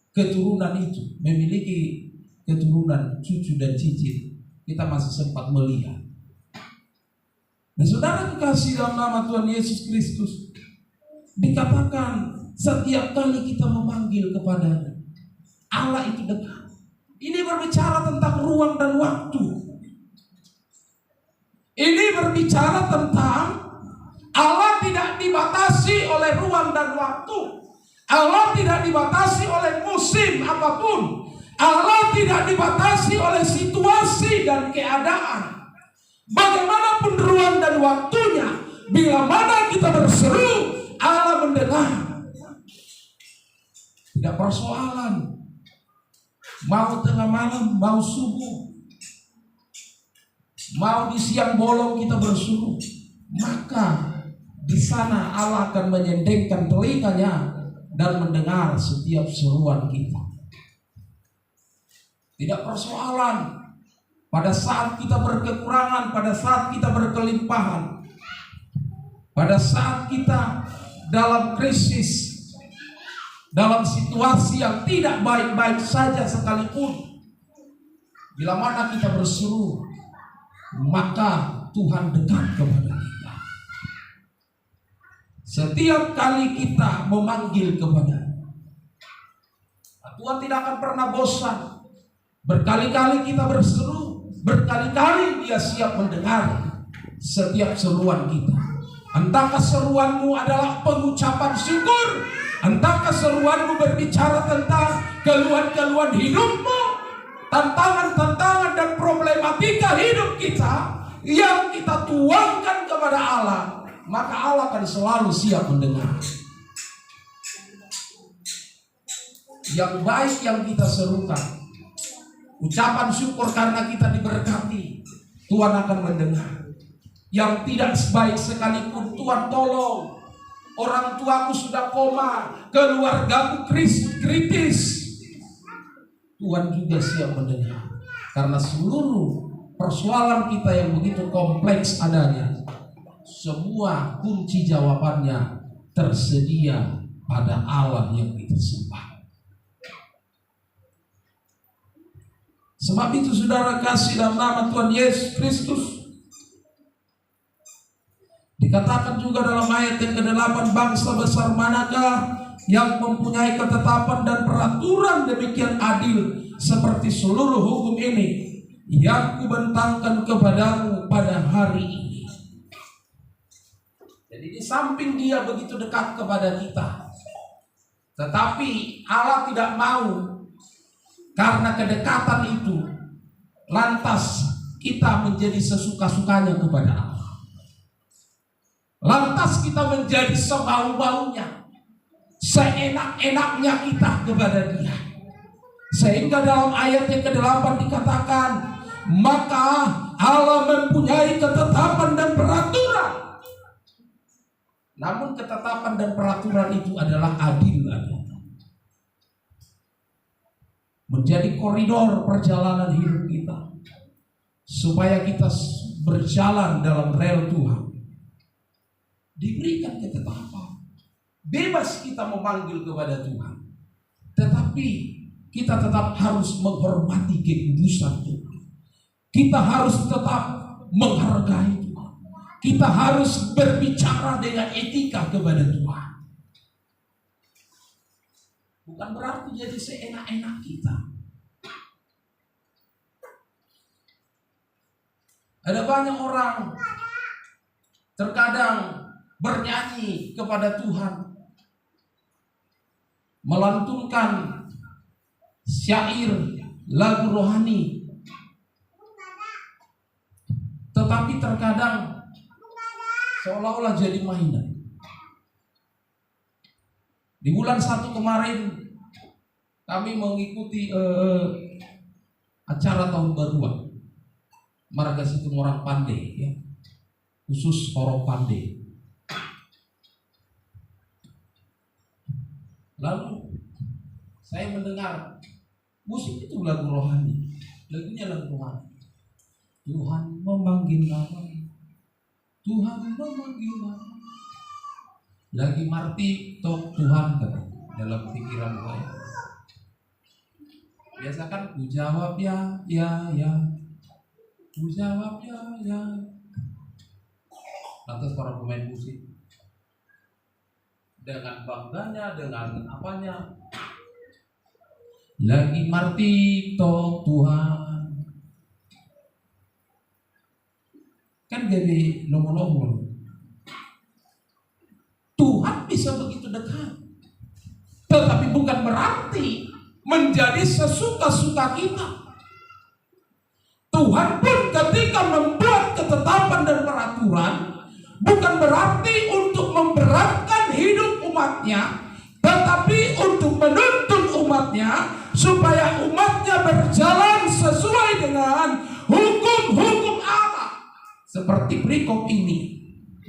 keturunan itu, memiliki keturunan cucu dan cicit, kita masih sempat melihat. Nah, saudara dikasih dalam nama Tuhan Yesus Kristus, dikatakan setiap kali kita memanggil kepadanya, Allah itu dekat. Ini berbicara tentang ruang dan waktu. Ini berbicara tentang Allah tidak dibatasi oleh ruang dan waktu. Allah tidak dibatasi oleh musim apapun. Allah tidak dibatasi oleh situasi dan keadaan. Bagaimanapun ruang dan waktunya, bila mana kita berseru, Allah mendengar. Tidak persoalan mau tengah malam, mau subuh, mau di siang bolong kita berseru, maka di sana Allah akan menyendengkan telinganya dan mendengar setiap seruan kita. Tidak persoalan pada saat kita berkekurangan, pada saat kita berkelimpahan, pada saat kita dalam krisis, dalam situasi yang tidak baik-baik saja sekalipun, bila mana kita berseru, maka Tuhan dekat kepada kita. Setiap kali kita memanggil kepada-Nya, Tuhan tidak akan pernah bosan. Berkali-kali kita berseru, berkali-kali Dia siap mendengar setiap seruan kita. Entahkah seruanmu adalah pengucapan syukur, entahkah seruanmu berbicara tentang keluhan-keluhan hidupmu, tantangan-tantangan dan problematika hidup kita yang kita tuangkan kepada Allah, maka Allah akan selalu siap mendengar. Yang baik yang kita serukan, ucapan syukur karena kita diberkati, Tuhan akan mendengar. Yang tidak sebaik sekalipun, Tuhan tolong, orang tuaku sudah koma, keluargaku kritis, Tuhan juga siap mendengar. Karena seluruh persoalan kita yang begitu kompleks adanya, semua kunci jawabannya tersedia pada Allah yang kita sembah. Sebab itu saudara kasih dalam nama Tuhan Yesus Kristus, dikatakan juga dalam ayat yang ke-8, bangsa besar manakah yang mempunyai ketetapan dan peraturan demikian adil seperti seluruh hukum ini yang kubentangkan kepadamu pada hari ini. Jadi di samping Dia begitu dekat kepada kita, tetapi Allah tidak mau karena kedekatan itu lantas kita menjadi sesuka-sukanya kepada Allah. Lantas kita menjadi sebau-baunya, seenak-enaknya kita kepada Dia. Sehingga dalam ayat yang ke-8 dikatakan, maka Allah mempunyai ketetapan dan peraturan. Namun ketetapan dan peraturan itu adalah adil. Menjadi koridor perjalanan hidup kita, supaya kita berjalan dalam rel Tuhan. Diberikan ketetapan, bebas kita memanggil kepada Tuhan, tetapi kita tetap harus menghormati kekudusan Tuhan. Kita harus tetap menghargai Tuhan. Kita harus berbicara dengan etika kepada Tuhan. Bukan berarti jadi seenak-enak kita. Ada banyak orang terkadang bernyanyi kepada Tuhan, melantunkan syair, lagu rohani, tetapi terkadang seolah-olah jadi mainan. Di bulan 1 kemarin kami mengikuti acara tahun baruan Marga Situng Orang Pandai, ya, khusus orang Pandai. Lalu saya mendengar musik itu lagu rohani, lagunya lagu rohani. Tuhan memanggil nama, Tuhan memanggil nama. Lagi marti tok Tuhan kan dalam pikiran saya. Biasa kan ku jawab ya, ku jawab ya. Lantas para pemain musik dengan bangganya, dengan apanya, lagi marti tok Tuhan, kan jadi nomor-nomor. Tuhan bisa begitu dekat, tetapi bukan berarti menjadi sesuka-suka kita. Tuhan pun ketika membuat ketetapan dan peraturan bukan berarti untuk memberatkan hidup umatnya, tetapi untuk menuntun umatnya supaya umatnya berjalan sesuai dengan hukum-hukum Allah. Seperti perikop ini,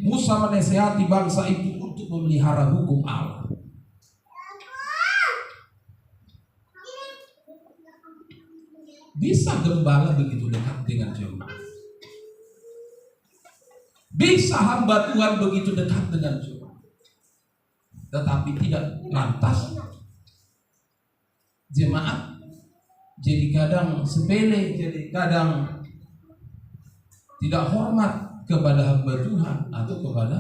Musa menasihati bangsa itu untuk memelihara hukum Allah. Bisa gembala begitu dekat dengan jemaat? Bisa hamba Tuhan begitu dekat dengan jemaat, tetapi tidak lantas jemaat jadi kadang sepele, jadi kadang tidak hormat kepada hamba Tuhan atau kepada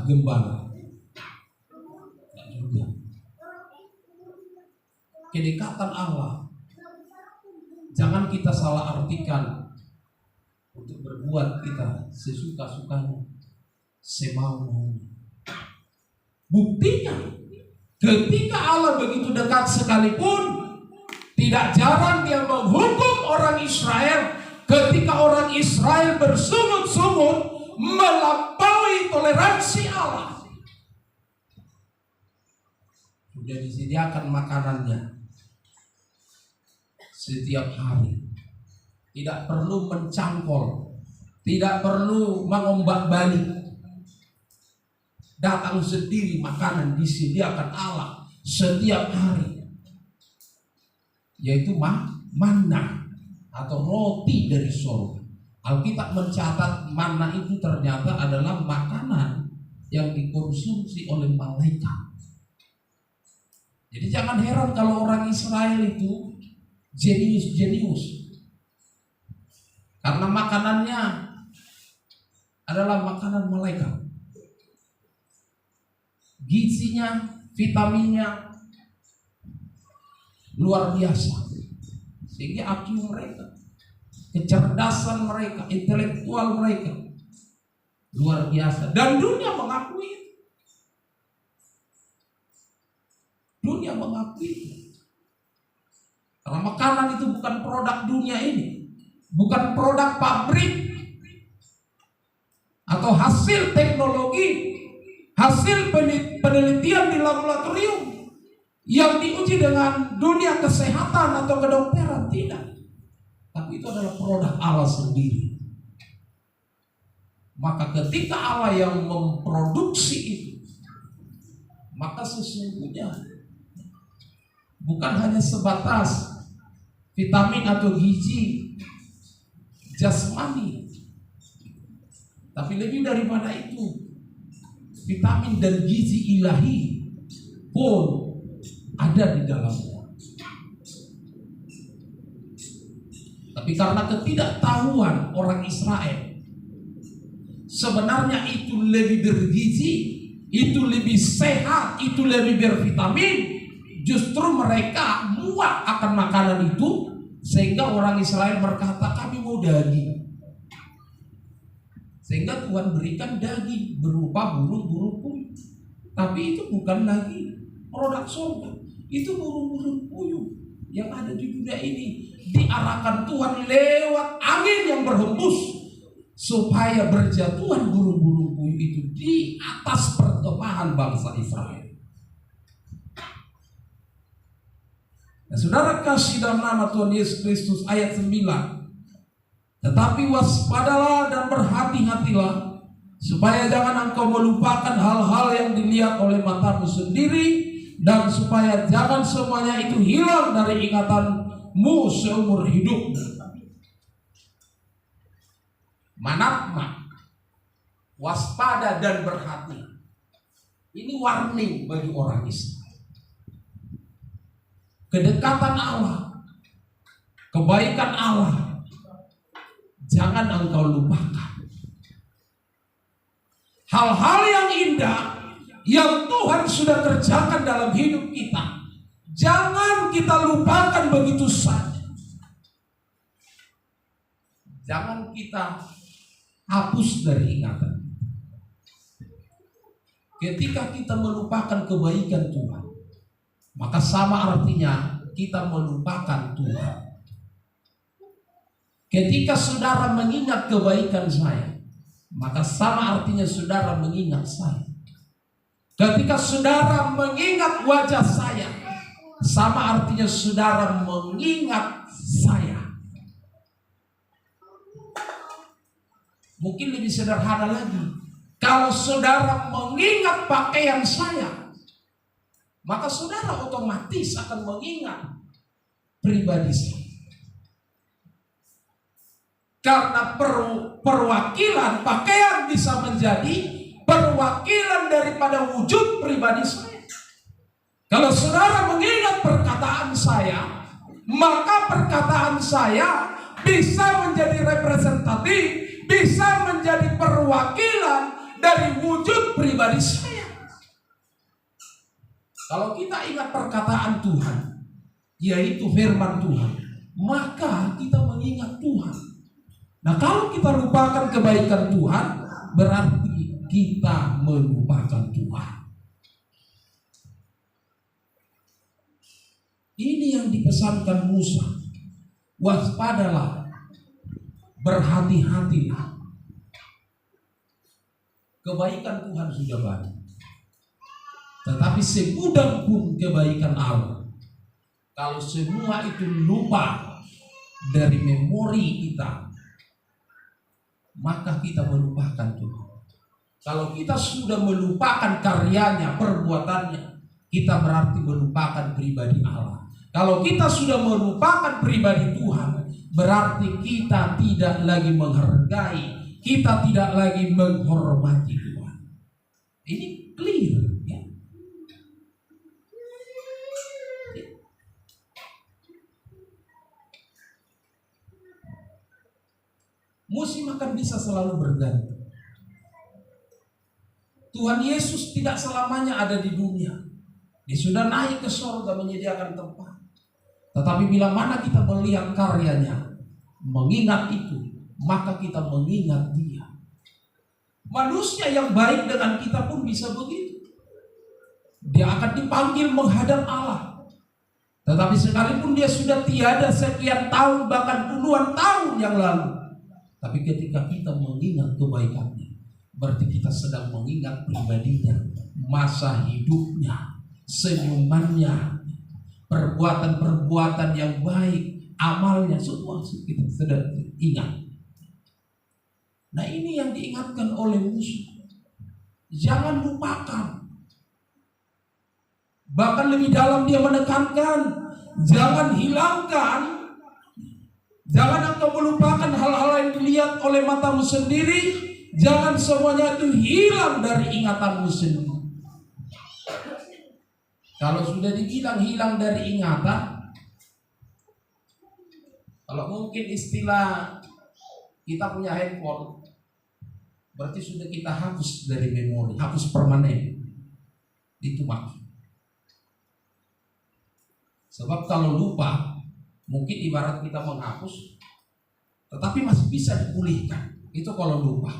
gembala. Dan juga kedekatan Allah jangan kita salah artikan untuk berbuat kita sesuka-sukanya, semau-maunya. Buktinya, ketika Allah begitu dekat sekalipun, tidak jarang dia menghukum orang Israel ketika orang Israel bersungut-sungut melampaui toleransi Allah. Sudah disediakan makanannya setiap hari, tidak perlu mencangkol, tidak perlu mengombak-balik, datang sendiri makanan disediakan Allah setiap hari, yaitu manna atau roti dari surga. Alkitab mencatat manna itu ternyata adalah makanan yang dikonsumsi oleh malaikat. Jadi jangan heran kalau orang Israel itu jenius, karena makanannya adalah makanan malaikat. Gizinya, vitaminnya luar biasa, sehingga IQ mereka, kecerdasan mereka, intelektual mereka luar biasa, dan dunia mengakui. Karena makanan itu bukan produk dunia ini, bukan produk pabrik atau hasil teknologi, hasil penelitian di laboratorium yang diuji dengan dunia kesehatan atau kedokteran, tidak. Tapi itu adalah produk Allah sendiri. Maka ketika Allah yang memproduksi itu, maka sesungguhnya bukan hanya sebatas vitamin atau gizi jasmani, tapi lebih daripada itu, vitamin dan gizi ilahi pun ada di dalamnya. Tapi karena ketidaktahuan orang Israel, sebenarnya itu lebih bergizi, itu lebih sehat, itu lebih bervitamin. Justru mereka muak akan makanan itu, sehingga orang Israel berkata, kami mau daging. Sehingga Tuhan berikan daging berupa burung-burung puyuh. Tapi itu bukan lagi produk surga, itu burung-burung puyuh yang ada di dunia ini, diarahkan Tuhan lewat angin yang berhembus supaya berjatuhan burung-burung puyuh itu di atas perkemahan bangsa Israel. Nah, saudara kasih dalam nama Tuhan Yesus Kristus, ayat 9. Tetapi waspadalah dan berhati-hatilah, supaya jangan engkau melupakan hal-hal yang dilihat oleh matamu sendiri, dan supaya jangan semuanya itu hilang dari ingatanmu seumur hidupmu. Manatma, waspada dan berhati. Ini warning bagi orang Islam. Kedekatan Allah, kebaikan Allah, jangan engkau lupakan. Hal-hal yang indah yang Tuhan sudah kerjakan dalam hidup kita, jangan kita lupakan begitu saja. Jangan kita hapus dari ingatan. Ketika kita melupakan kebaikan Tuhan, maka sama artinya kita melupakan Tuhan. Ketika saudara mengingat kebaikan saya, maka sama artinya saudara mengingat saya. Ketika saudara mengingat wajah saya, sama artinya saudara mengingat saya. Mungkin lebih sederhana lagi, kalau saudara mengingat pakaian saya, maka saudara otomatis akan mengingat pribadi saya. Karena perwakilan pakaian bisa menjadi perwakilan daripada wujud pribadi saya. Kalau saudara mengingat perkataan saya, maka perkataan saya bisa menjadi representatif, bisa menjadi perwakilan dari wujud pribadi saya. Kalau kita ingat perkataan Tuhan, yaitu firman Tuhan, maka kita mengingat Tuhan. Nah, kalau kita lupakan kebaikan Tuhan, berarti kita melupakan Tuhan. Ini yang dipesankan Musa. Waspadalah, berhati-hatilah. Kebaikan Tuhan sudah banyak, tetapi segudang pun kebaikan Allah, kalau semua itu lupa dari memori kita, maka kita melupakan Tuhan. Kalau kita sudah melupakan karyanya, perbuatannya, kita berarti melupakan pribadi Allah. Kalau kita sudah melupakan pribadi Tuhan, berarti kita tidak lagi menghargai, kita tidak lagi menghormati Tuhan. Ini clear, ya. Musim akan bisa selalu berganti. Tuhan Yesus tidak selamanya ada di dunia. Dia sudah naik ke surga menyediakan tempat. Tetapi bila mana kita melihat karyanya, mengingat itu, maka kita mengingat Dia. Manusia yang baik dengan kita pun bisa begitu. Dia akan dipanggil menghadap Allah. Tetapi sekalipun dia sudah tiada sekian tahun, bahkan puluhan tahun yang lalu, tapi ketika kita mengingat kebaikannya, berarti kita sedang mengingat pribadinya, masa hidupnya, senyumannya, perbuatan-perbuatan yang baik, amalnya, semua kita sedang ingat. Nah, ini yang diingatkan oleh Musa. Jangan lupakan. Bahkan lebih dalam dia menekankan, jangan hilangkan. Jangan engkau melupakan hal-hal yang dilihat oleh matamu sendiri. Jangan semuanya itu hilang dari ingatanmu sendiri. Kalau sudah dibilang hilang dari ingatan, kalau mungkin istilah kita punya handphone, berarti sudah kita hapus dari memori, hapus permanen. Itu maksud. Sebab kalau lupa, mungkin ibarat kita menghapus, tetapi masih bisa dipulihkan. Itu kalau lupa.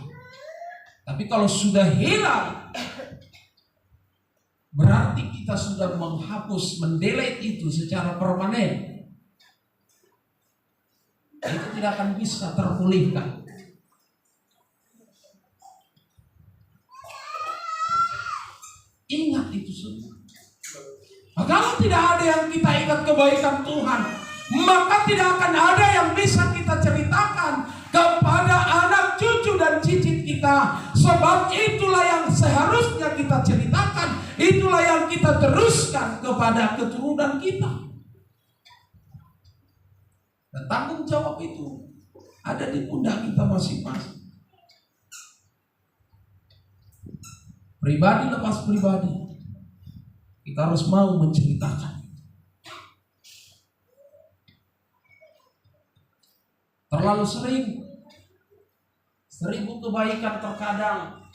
Tapi kalau sudah hilang, berarti kita sudah menghapus, mendelete itu secara permanen. Itu tidak akan bisa terpulihkan. Ingat itu semua. Nah, kalau tidak ada yang kita ingat kebaikan Tuhan, maka tidak akan ada yang bisa kita ceritakan kepada anak, cucu, dan cicit kita. Sebab itulah yang seharusnya kita ceritakan, itulah yang kita teruskan kepada keturunan kita. Dan tanggung jawab itu ada di pundak kita masing-masing. Pribadi lepas pribadi, kita harus mau menceritakan. Terlalu seribu kebaikan terkadang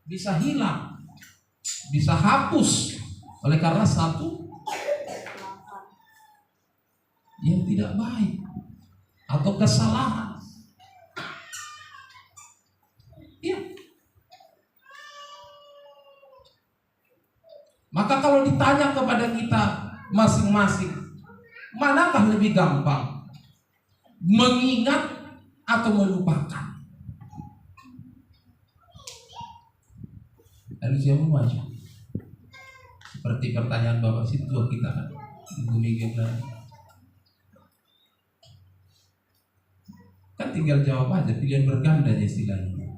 bisa hilang, bisa hapus oleh karena satu yang tidak baik atau kesalahan. Ya. Maka kalau ditanya bertanya kepada kita masing-masing, manakah lebih gampang? Mengingat atau melupakan? Lalu siapa maju? Seperti pertanyaan Bapak situ kita kan, Ibu Mega kan tinggal jawab aja, pilihan berganda aja istilahnya.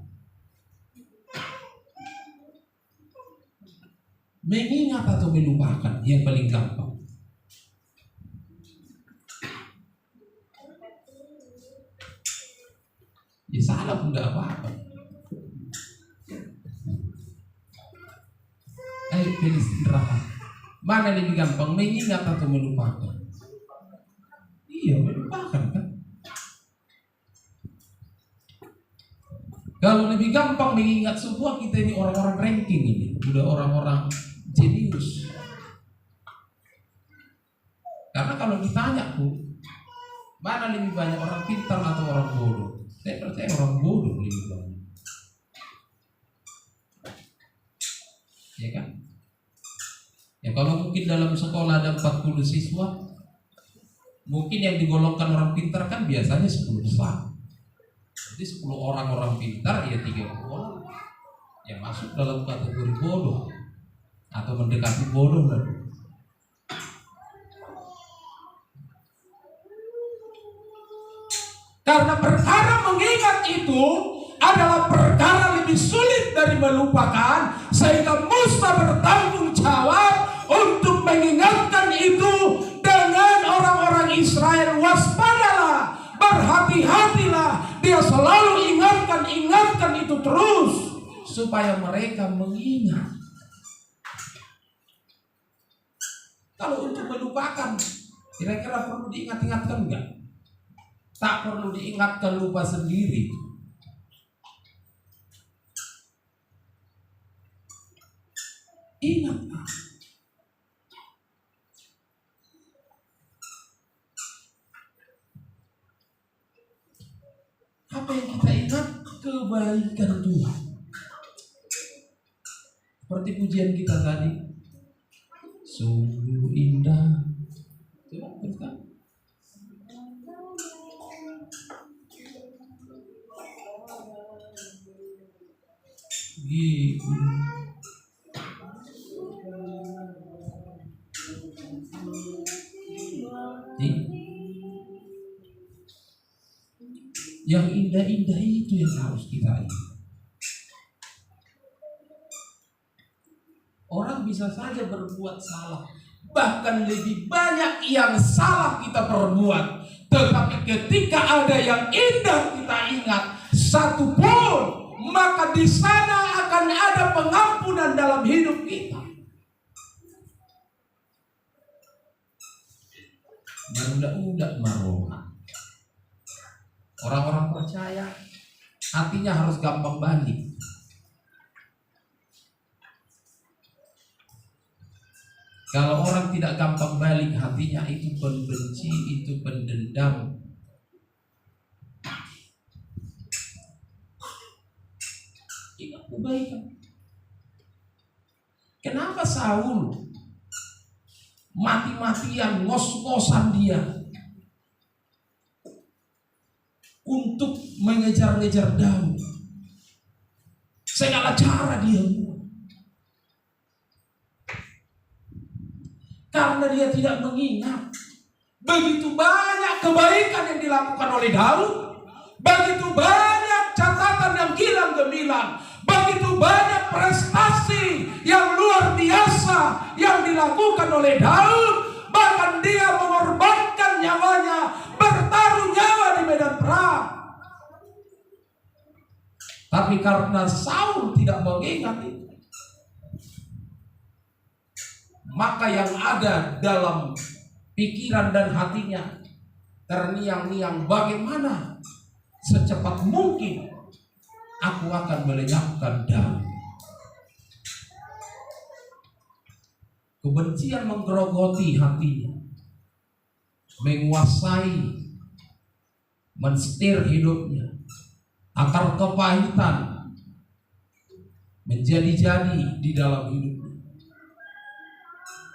Mengingat atau melupakan yang paling gampang? Ya salah pun gak apa-apa. Ayo pilih neraka. Mana lebih gampang, mengingat atau melupakan? Iya, melupakan kan. Kalau lebih gampang mengingat, semua kita ini orang-orang ranking ini, udah orang-orang jenius. Karena kalau ditanya pun, mana lebih banyak orang pintar atau orang bodoh? Saya percaya orang bodoh lebih banyak. Ya kan? Ya kalau mungkin dalam sekolah ada 40 siswa, mungkin yang digolongkan orang pintar kan biasanya 10 besar. Jadi 10 orang pintar ya 30 orang yang masuk dalam kategori bodoh atau mendekati bodoh lah. Karena perkara mengingat itu adalah perkara lebih sulit dari melupakan, sehingga Musa bertanggung jawab untuk mengingatkan itu dengan orang-orang Israel. Waspadalah, berhati-hatilah. Dia selalu ingatkan itu terus supaya mereka mengingat. Kalau untuk melupakan, kira-kira perlu diingat-ingatkan enggak? Tak perlu diingatkan, lupa sendiri. Ingat. Apa yang kita ingat? Kebaikan Tuhan. Seperti pujian kita tadi, sungguh indah. Coba teruskan. Gitu. Yang indah-indah itu yang harus kita ingat. Orang bisa saja berbuat salah, bahkan lebih banyak yang salah kita perbuat, tetapi ketika ada yang indah kita ingat satu pun, maka di sana akan ada pengampunan dalam hidup kita. Budak-budak maroha. Orang-orang percaya hatinya harus gampang balik. Kalau orang tidak gampang balik hatinya, itu pembenci, itu pendendam. Ingat kebaikan. Kenapa Saul mati-matian ngos-ngosan dia untuk mengejar-ngejar Daud? Segala cara dia, karena dia tidak mengingat begitu banyak kebaikan yang dilakukan oleh Daud, begitu banyak catatan yang gilang gemilang, begitu banyak prestasi yang luar biasa yang dilakukan oleh Daud. Bahkan dia mengorbankan nyawanya, bertaruh nyawa di medan perang. Tapi karena Saul tidak mengingat itu, maka yang ada dalam pikiran dan hatinya terniang-niang, bagaimana secepat mungkin aku akan melenyapkan Daud. Kebencian menggerogoti hatinya, menguasai, mensetir hidupnya. Akar kepahitan menjadi-jadi di dalam hidupnya.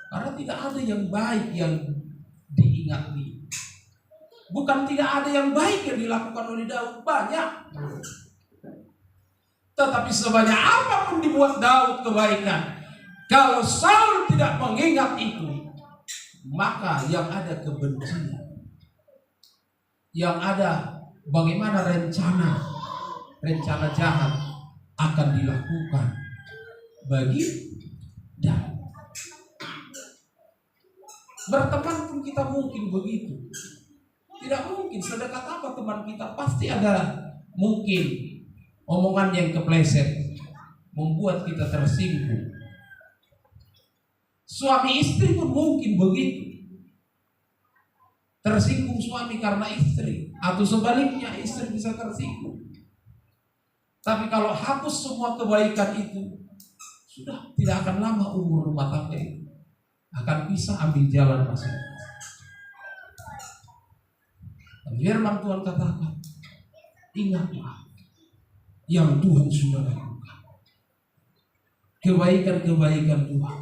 Karena tidak ada yang baik yang diingati. Bukan tidak ada yang baik yang dilakukan oleh Daud, banyak. Tetapi sebanyak apapun dibuat Daud kebaikan, kalau Saul tidak mengingat itu, maka yang ada kebencian, yang ada bagaimana rencana jahat akan dilakukan bagi Daud. Berteman pun kita mungkin begitu. Tidak mungkin sedekat apa teman kita, pasti ada mungkin omongan yang kepleset membuat kita tersinggung. Suami istri pun mungkin begitu. Tersinggung suami karena istri, atau sebaliknya istri bisa tersinggung. Tapi kalau hapus semua kebaikan itu, sudah tidak akan lama umur rumah tangga itu akan bisa ambil jalan masing-masing. Firman Tuhan katakan, ingatlah yang Tuhan sudah lakukan, kebaikan-kebaikan Tuhan.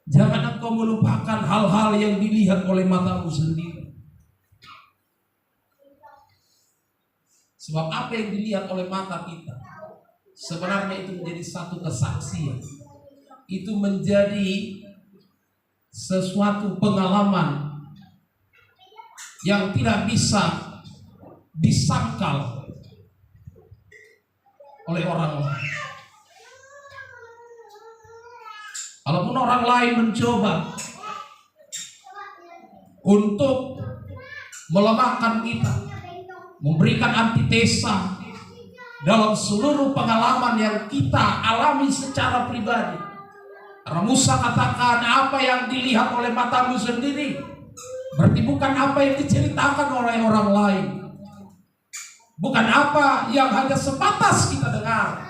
Jangan engkau melupakan hal-hal yang dilihat oleh matamu sendiri. Sebab apa yang dilihat oleh mata kita sebenarnya itu menjadi satu kesaksian. Itu menjadi sesuatu pengalaman yang tidak bisa disangkal oleh orang lain. Walaupun orang lain mencoba untuk melemahkan kita, memberikan antitesa dalam seluruh pengalaman yang kita alami secara pribadi. Karena Musa katakan, apa yang dilihat oleh matamu sendiri berarti bukan apa yang diceritakan oleh orang lain, bukan apa yang hanya sebatas kita dengar,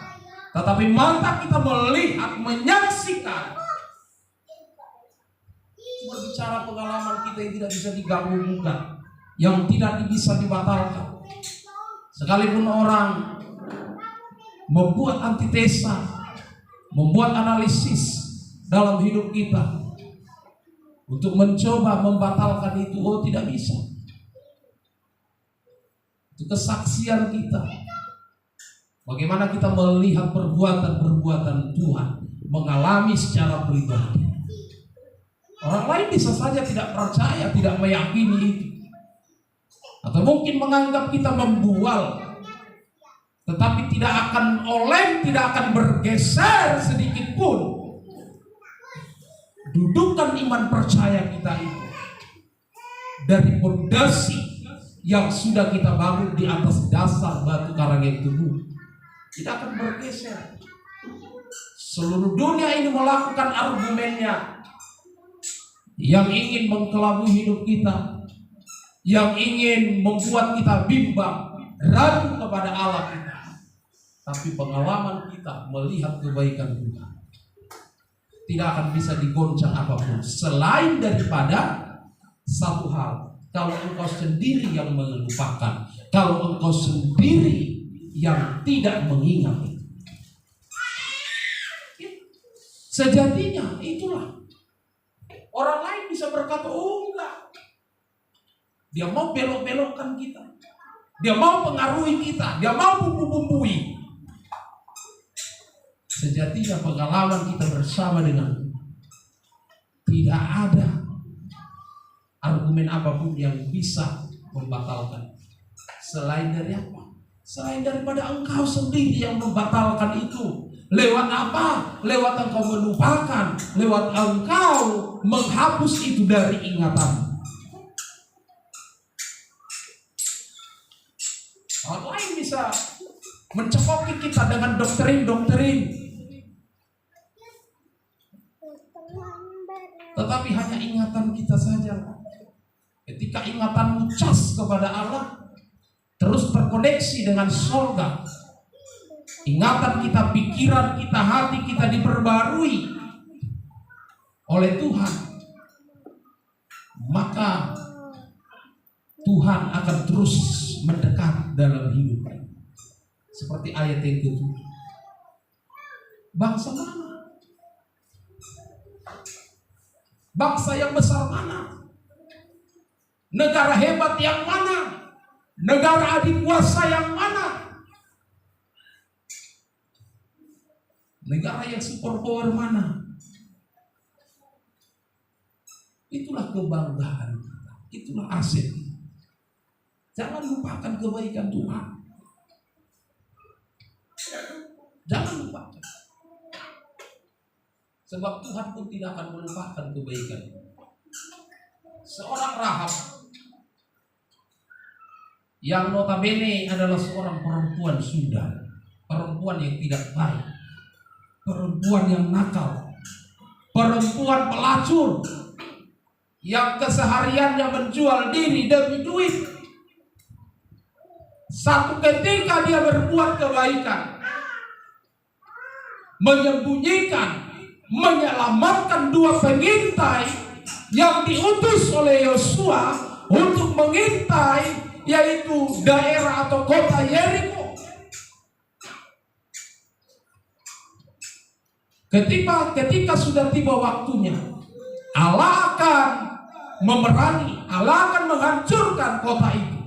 tetapi mata kita melihat, menyaksikan. Berbicara pengalaman kita yang tidak bisa digabungkan, yang tidak bisa dibatalkan. Sekalipun orang membuat antitesa, membuat analisis dalam hidup kita untuk mencoba membatalkan itu, oh tidak bisa. Itu kesaksian kita. Bagaimana kita melihat perbuatan-perbuatan Tuhan, mengalami secara pribadi. Orang lain bisa saja tidak percaya, tidak meyakini itu, atau mungkin menganggap kita membual, tetapi tidak akan oleng, tidak akan bergeser sedikit pun dudukan iman percaya kita itu dari fondasi yang sudah kita bangun di atas dasar batu karang yang teguh. Tidak akan bergeser. Seluruh dunia ini melakukan argumennya yang ingin mengkelabui hidup kita, yang ingin membuat kita bimbang, ragu kepada Allah kita. Tapi pengalaman kita melihat kebaikan Tuhan tidak akan bisa digoncang apapun, selain daripada satu hal: kalau engkau sendiri yang melupakan, kalau engkau sendiri yang tidak mengingat. Sejatinya itulah. Orang lain bisa berkata, oh enggak, dia mau belok-belokkan kita, dia mau pengaruhi kita, dia mau bumbu-bumbui. Sejatinya pengalaman kita bersama dengan tidak ada argumen apapun yang bisa membatalkan. Selain dari apa? Selain daripada engkau sendiri yang membatalkan itu. Lewat apa? Lewat engkau melupakan, lewat engkau menghapus itu dari ingatan. Orang lain bisa mencekoki kita dengan doktrin-doktrin, tetapi hanya ingatan kita saja. Ketika ingatanmu cas kepada Allah, terus terkoneksi dengan surga, ingatan kita, pikiran kita, hati kita diperbarui oleh Tuhan, maka Tuhan akan terus mendekat dalam hidup. Seperti ayat yang ke-7. Bangsa mana? Bangsa yang besar mana? Negara hebat yang mana? Negara adikuasa yang mana? Negara yang superpower mana? Itulah kebanggaan kita. Itulah aset. Jangan lupakan kebaikan Tuhan. Jangan lupakan. Sebab Tuhan pun tidak akan melupakan kebaikan. Seorang Rahab yang notabene adalah seorang perempuan Sunda, perempuan yang tidak baik, perempuan yang nakal, perempuan pelacur yang kesehariannya menjual diri demi duit. Satu ketika dia berbuat kebaikan, menyembunyikan, menyelamatkan 2 pengintai yang diutus oleh Yosua untuk mengintai, yaitu daerah atau kota Yeriko. Ketika sudah tiba waktunya, Allah akan memerangi, Allah akan menghancurkan kota itu.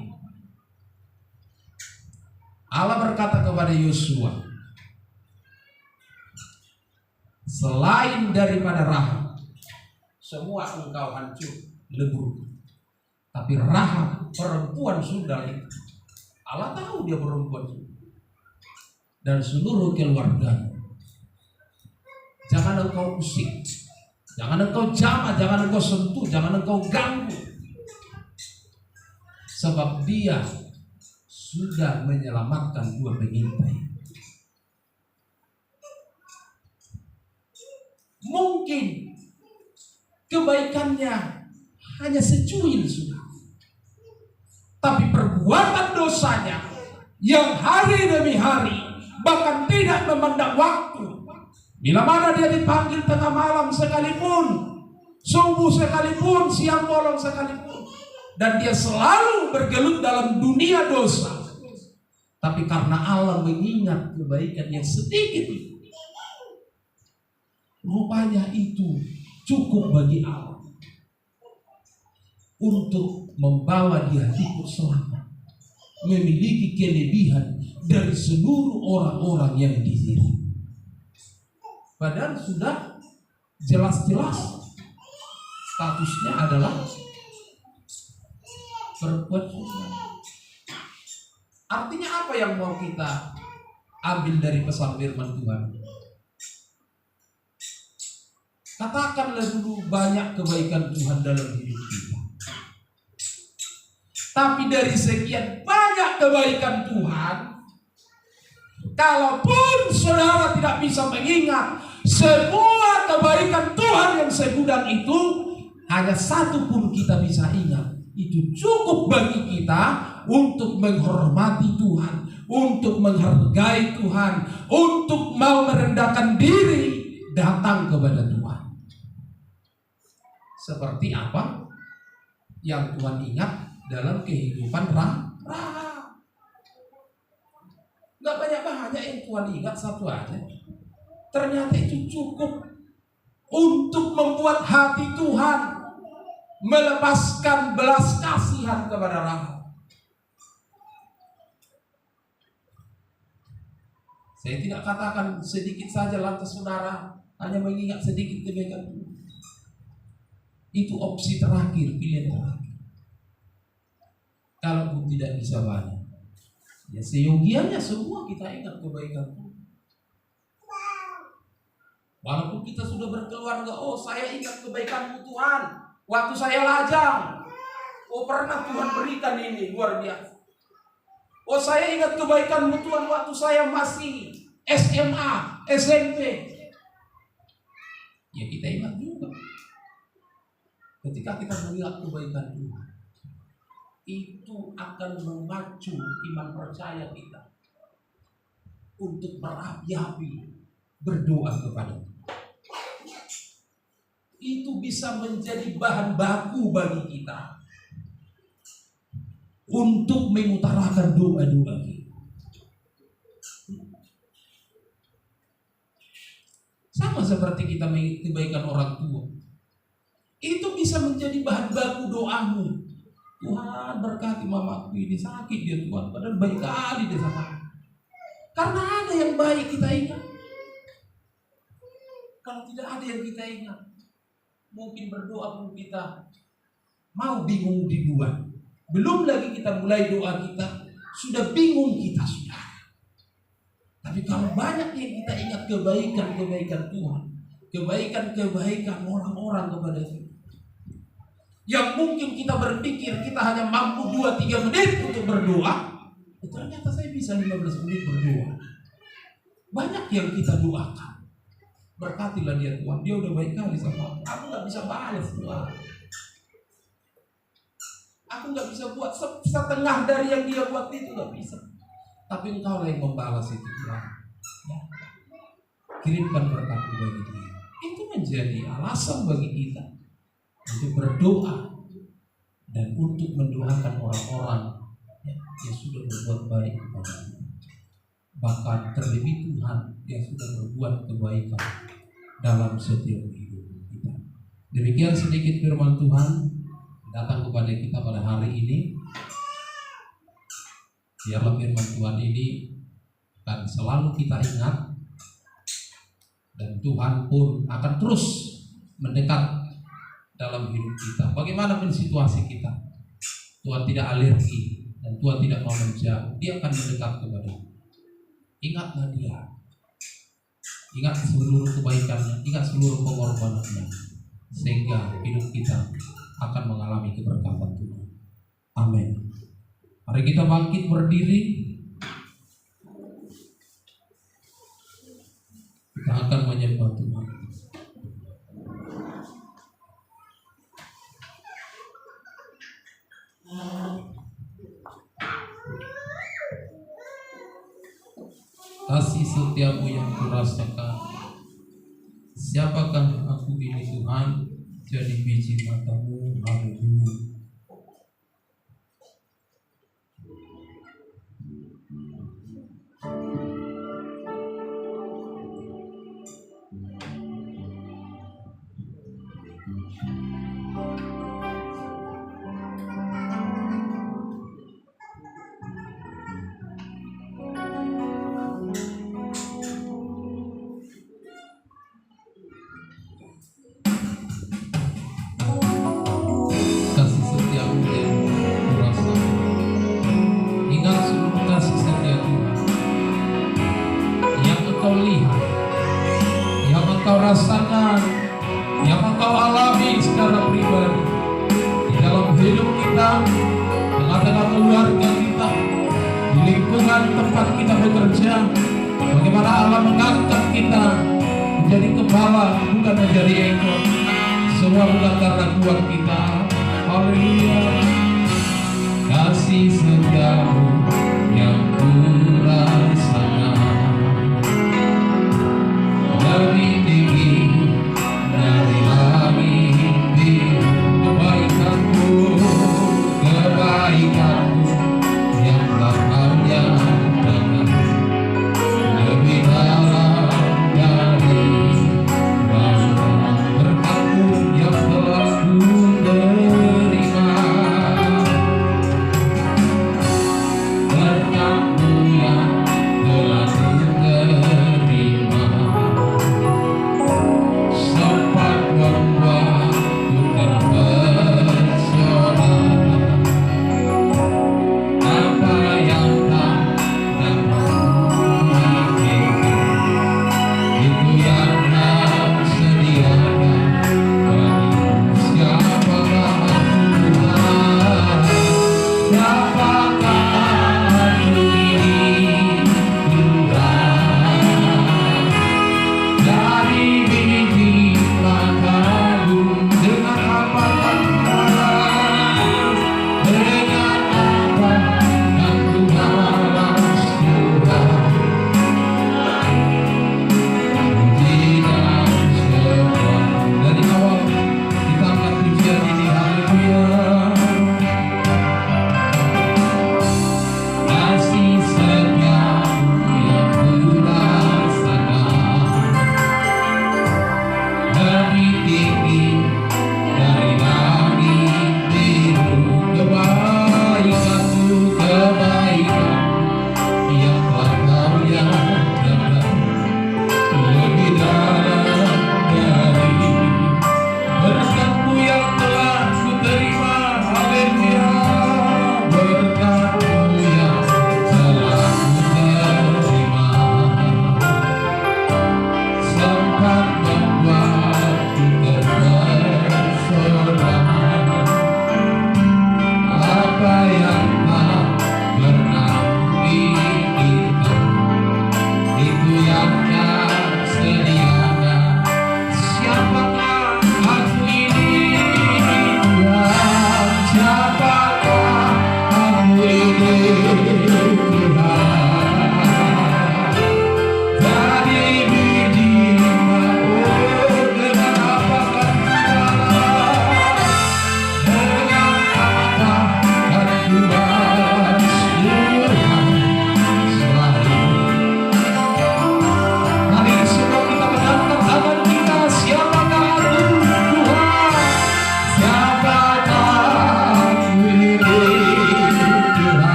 Allah berkata kepada Yosua, selain daripada Rahab, semua engkau hancur, lebur. Tapi Rahab, perempuan Sunda itu, Allah tahu dia perempuan Sunda, dan seluruh keluarganya. Jangan engkau usik, jangan engkau jamah, jangan engkau sentuh, jangan engkau ganggu. Sebab dia sudah menyelamatkan 2 pengintai. Mungkin kebaikannya hanya secuil sudah, tapi perbuatan dosanya yang hari demi hari, bahkan tidak memandang waktu. Bila mana dia dipanggil tengah malam sekalipun, subuh sekalipun, siang bolong sekalipun, dan dia selalu bergelut dalam dunia dosa. Tapi karena Allah mengingat kebaikan yang sedikit itu, rupanya itu cukup bagi Allah untuk membawa dia hidup selamat, memiliki kelebihan dari seluruh orang-orang yang ditiru. Padahal sudah jelas-jelas statusnya adalah perempuan Sunda. Artinya apa yang mau kita ambil dari pesan firman Tuhan? Katakanlah dulu banyak kebaikan Tuhan dalam hidup kita. Tapi dari sekian banyak kebaikan Tuhan, kalaupun saudara tidak bisa mengingat semua kebaikan Tuhan yang segudang itu, hanya satu pun kita bisa ingat. Itu cukup bagi kita untuk menghormati Tuhan, untuk menghargai Tuhan, untuk mau merendahkan diri datang kepada Tuhan. Seperti apa yang Tuhan ingat dalam kehidupan Rahab. Gak banyak-banyak yang Tuhan ingat, satu aja. Ternyata itu cukup untuk membuat hati Tuhan melepaskan belas kasihan kepada Rahab. Saya tidak katakan sedikit saja lantas saudara hanya mengingat sedikit kebaikan Tuhan. Itu opsi terakhir, pilihan terakhir. Kalaupun tidak bisa banyak, ya seyogianya semua kita ingat kebaikan Tuhan. Walaupun kita sudah berkeluarga, oh saya ingat kebaikan-Mu Tuhan waktu saya lajang. Oh pernah Tuhan berikan ini, luar biasa. Oh saya ingat kebaikan-Mu Tuhan waktu saya masih SMA, SMP. Ya kita ingat juga. Ketika kita melihat kebaikan Tuhan, itu akan memacu iman percaya kita untuk berapi-api berdoa kepada Tuhan. Itu bisa menjadi bahan baku bagi kita untuk mengutarakan doa-doa kita. Sama seperti kita mengingat kebaikan orang tua. Itu bisa menjadi bahan baku doamu. Tuhan berkati mamaku ini, sakit dia Tuhan, padahal baik kali dia sama. Karena ada yang baik kita ingat. Kalau tidak ada yang kita ingat, mungkin berdoa pun kita mau bingung dibuat. Belum lagi kita mulai doa kita, sudah bingung kita sudah. Tapi kalau banyak yang kita ingat kebaikan-kebaikan Tuhan, kebaikan-kebaikan orang-orang kepada kita, yang mungkin kita berpikir kita hanya mampu 2-3 menit untuk berdoa, ternyata saya bisa 15 menit berdoa. Banyak yang kita doakan. Berkatilah dia Tuhan, dia udah baik kali sama aku gak bisa balas Tuhan. Aku gak bisa buat setengah dari yang dia buat itu, gak bisa. Tapi Engkau lah yang membalas itu Tuhan. Ya. Kirimkan berkat bagi dia. Itu menjadi alasan bagi kita untuk berdoa dan untuk mendoakan orang-orang yang sudah berbuat baik kepada kita. Bahkan terlebih Tuhan yang sudah berbuat kebaikan dalam setiap hidup kita. Demikian sedikit firman Tuhan datang kepada kita pada hari ini. Biarlah firman Tuhan ini akan selalu kita ingat, dan Tuhan pun akan terus mendekat dalam hidup kita. Bagaimanapun situasi kita, Tuhan tidak alergi dan Tuhan tidak mau menjauh. Dia akan mendekat kepada kita. Ingatlah dia. Ingat seluruh kebaikannya, ingat seluruh pengorbanannya, sehingga hidup kita akan mengalami keberkatan Tuhan. Amin. Mari kita bangkit berdiri. Kita akan menyembah Tuhan. Kasih setiamu yang kurasakan. Siapakah aku ini Tuhan? Jadi biji matamu. Haleluya. Rasakan, yang engkau alami secara pribadi di dalam hidup kita, tengah-tengah keluarga kita, di lingkungan tempat kita bekerja. Bagaimana Allah mengangkat kita menjadi kepala, bukan menjadi ekor. Semua bukan karena kuat kita. Haleluya. Kasih setiamu yang kurasakan lebih tinggi dari langit biru. Kebaikanmu yang lapangnya dengan lebih dalam dari bauran. Berkatmu yang telah ku terima, berkatmu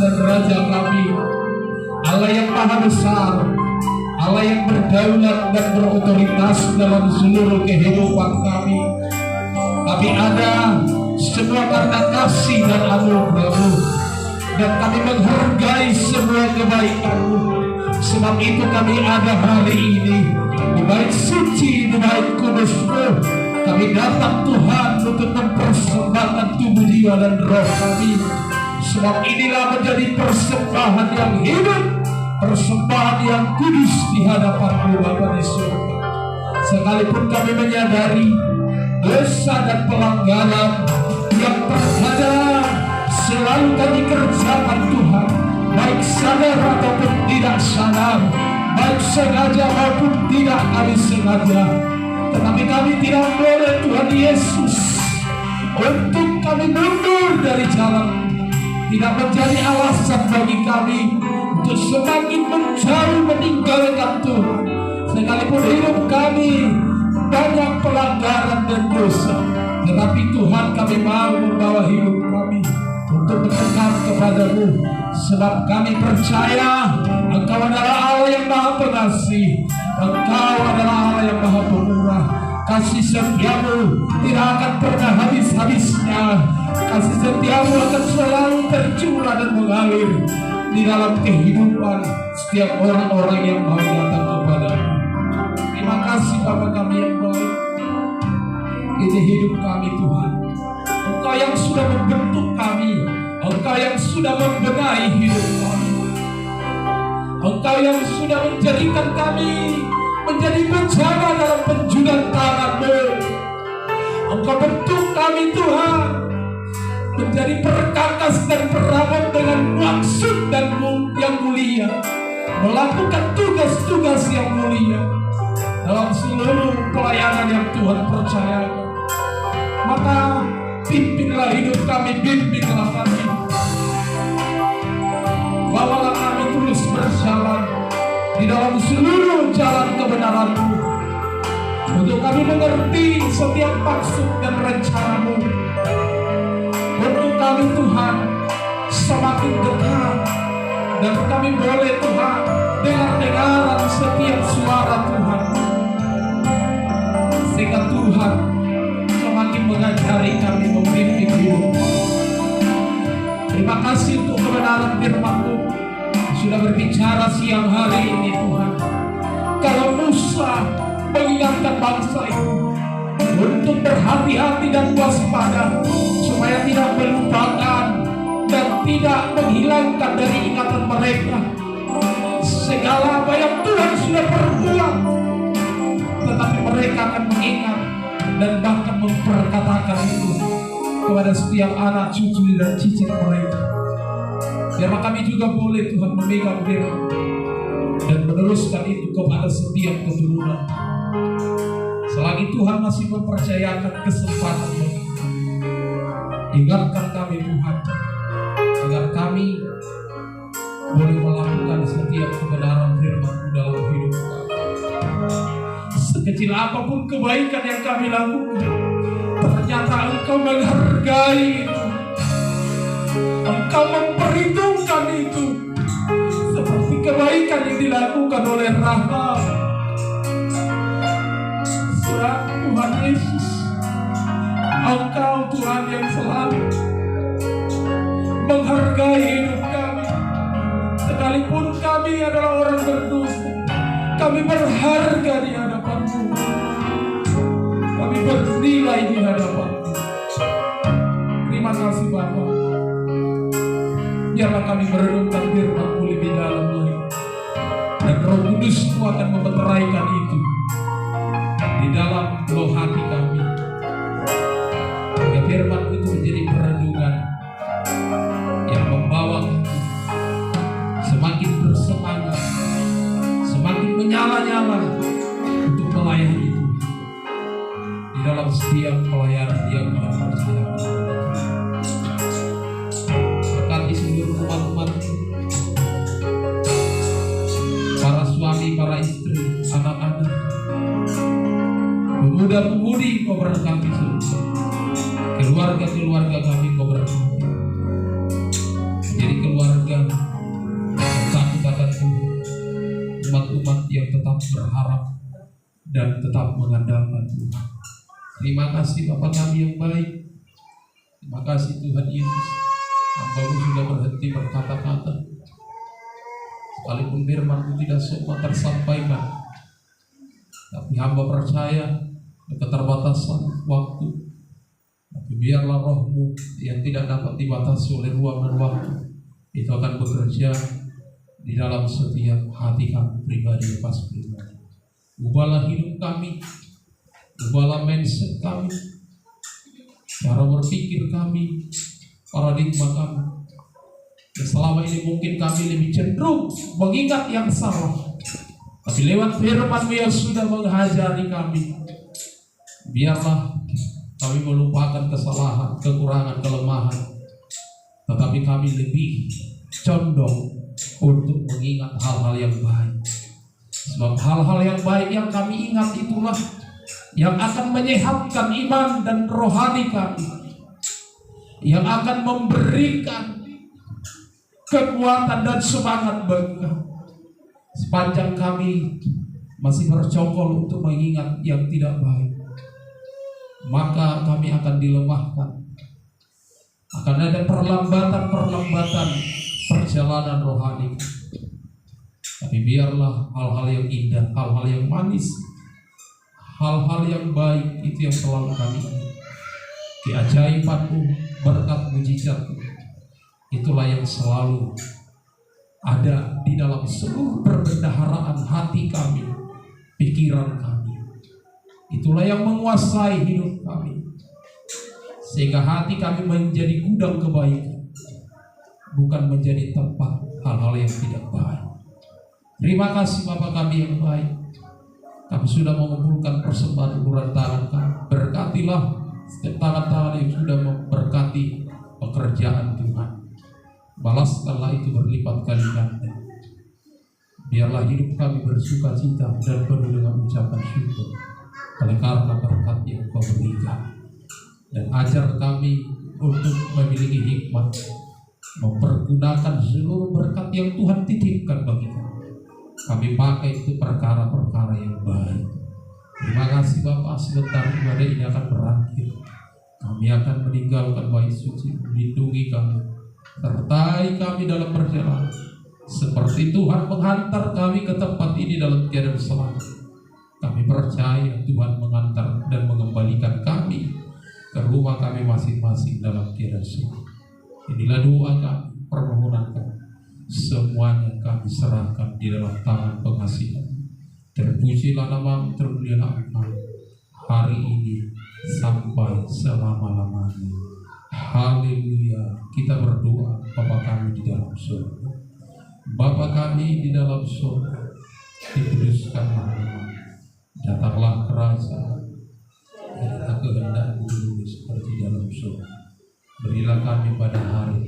dan Raja kami, Allah yang maha besar, Allah yang berdaulat dan berotoritas dalam seluruh kehidupan kami. Kami ada semua karena kasih dan anugerah-Mu, dan kami menghargai semua kebaikan-Mu. Sebab itu kami ada hari ini di bait suci, di bait kudus-Mu. Kami datang Tuhan untuk mempersembahkan tubuh, jiwa, dan roh kami. Sebab inilah menjadi persembahan yang hidup, persembahan yang kudus di hadapan-Mu Bapa di surga. Sekalipun kami menyadari dosa dan pelanggaran yang terkadang selalu kami kerjakan Tuhan, baik sadar ataupun tidak sadar, baik sengaja maupun tidak kami sengaja. Tetapi kami tidak boleh Tuhan Yesus untuk kami mundur dari jalan, tidak menjadi alasan bagi kami untuk semakin menjauh meninggalkan Tuhan. Sekalipun hidup kami banyak pelanggaran dan dosa, tetapi Tuhan kami mau membawa hidup kami untuk mendekat kepada-Mu. Sebab kami percaya Engkau adalah Allah yang maha pengasih, Engkau adalah Allah yang maha pemurah. Kasih setia-Mu tidak akan pernah habis-habisnya. Kasih setia-Mu akan selalu tercurah dan mengalir di dalam kehidupan setiap orang-orang yang mau datang kepada-Mu. Terima kasih Bapa kami yang baik. Ini hidup kami Tuhan, Engkau yang sudah membentuk kami, Engkau yang sudah membenahi hidup kami, Engkau yang sudah menjadikan kami menjadi bencana dalam penjunan tangan-Mu. Engkau bentuk kami Tuhan menjadi perkakas dan perawat dengan maksud dan yang mulia, melakukan tugas-tugas yang mulia dalam seluruh pelayanan yang Tuhan percayakan. Maka pimpinlah hidup kami, bimbinglah kami, bawalah kami terus berjalan di dalam seluruh jalan kebenaran-Mu, untuk kami mengerti setiap maksud dan rencana-Mu. Untuk kami Tuhan semakin dekat, dan kami boleh Tuhan dengar-dengaran setiap suara Tuhan, sehingga Tuhan semakin mengajari kami memimpin hidup. Terima kasih untuk kebenaran firman-Mu sudah berbicara siang hari ini Tuhan. Kalau Musa mengingatkan bangsa itu untuk berhati-hati dan waspada, supaya tidak melupakan dan tidak menghilangkan dari ingatan mereka segala apa yang Tuhan sudah perbuat, tetapi mereka akan mengingat dan bahkan memperkatakan itu kepada setiap anak, cucu, dan cicit mereka. Biar kami juga boleh Tuhan memegang firman dan meneruskan itu kepada setiap keturunan. Selagi Tuhan masih mempercayakan kesempatan bagi kami, ingatkan kami Tuhan, agar kami boleh melakukan setiap kebenaran firman-Mu dalam hidup kami. Sekecil apapun kebaikan yang kami lakukan, ternyata Engkau menghargai itu, Engkau memperhitungkan itu, seperti kebaikan yang dilakukan oleh Rahab. Tuhan Yesus, Engkau Tuhan yang selalu menghargai hidup kami. Sekalipun kami adalah orang berdosa, kami berharga di hadapan-Mu, kami bernilai di hadapan-Mu. Terima kasih Bapa. Biarlah kami merenungkan firman-Mu lebih dalam lagi, dan Roh Kudus-Mu akan memeteraikan itu di dalam loh hati kami, agar firman itu menjadi perenungan yang membawa semakin bersemangat, semakin menyala-nyala untuk melayani Tuhan di dalam setiap pelayanan yang kita percayakan. Berkati seluruh umat-umat, para suami, para istri, anak-anak, pemuda-pemudi, Kau berkati semua. Keluarga-keluarga kami Kau berkati, jadi keluarga kami, takut akan Tuhan, umat-umat yang tetap berharap dan tetap mengandalkan Tuhan. Terima kasih Bapa kami yang baik. Terima kasih Tuhan Yesus, hamba-Mu sudah berhenti berkata-kata, sekalipun firman-Mu tidak semua tersampaikan, tapi hamba percaya keterbatasan waktu, tapi biarlah Roh-Mu yang tidak dapat dibatasi oleh ruang dan waktu itu akan bekerja di dalam setiap hati kami pribadi lepas pribadi. Ubahlah hidup kami, ubahlah mindset kami, cara berpikir kami, paradigma kami. Dan selama ini mungkin kami lebih cenderung mengingat yang salah, tapi lewat firman-Mu yang sudah menghajari kami, biarlah kami melupakan kesalahan, kekurangan, kelemahan, tetapi kami lebih condong untuk mengingat hal-hal yang baik. Sebab hal-hal yang baik yang kami ingat itulah yang akan menyehatkan iman dan rohani kami, yang akan memberikan kekuatan dan semangat bagi kami. Sepanjang kami masih bercokol untuk mengingat yang tidak baik, maka kami akan dilemahkan. Akan ada perlambatan perjalanan rohani. Tapi biarlah hal-hal yang indah, hal-hal yang manis, hal-hal yang baik itu yang selalu kami ingat. Keajaiban-Mu, berkat mujizat-Mu, itulah yang selalu ada di dalam seluruh perbendaharaan hati kami, pikiran kami. Itulah yang menguasai hidup kami, sehingga hati kami menjadi gudang kebaikan, bukan menjadi tempat hal-hal yang tidak baik. Terima kasih Bapa kami yang baik. Kami sudah mengumpulkan persembahan uluran tangan kami. Berkatilah setiap tangan-tangan yang sudah memberkati pekerjaan Tuhan. Balaskanlah itu berlipat kali ganda. Biarlah hidup kami bersuka cita dan penuh dengan ucapan syukur oleh karena berkat yang Kau berikan. Dan ajar kami untuk memiliki hikmat, mempergunakan seluruh berkat yang Tuhan titipkan bagi kami. Kami pakai itu perkara-perkara yang baik. Terima kasih Bapak, sebentar ibadah ini akan berakhir. Kami akan meninggalkan bait suci, melindungi kami, sertai kami dalam perjalanan. Seperti Tuhan menghantar kami ke tempat ini dalam keadaan selamat. Kami percaya Tuhan mengantar dan mengembalikan kami ke rumah kami masing-masing dalam keadaan selamat. Inilah doa kami, permohonan kami. Semuanya kami serahkan di dalam tangan pengasihan. Terpujilah nama-Mu, termulialah Engkau hari ini sampai selama-lamanya. Haleluya. Kita berdoa, Bapa kami di dalam surga. Bapa kami di dalam surga, dikuduskanlah nama-Mu. Datanglah kerajaan, jadilah kehendak-Mu dulu seperti dalam surga. Berilah kami pada hari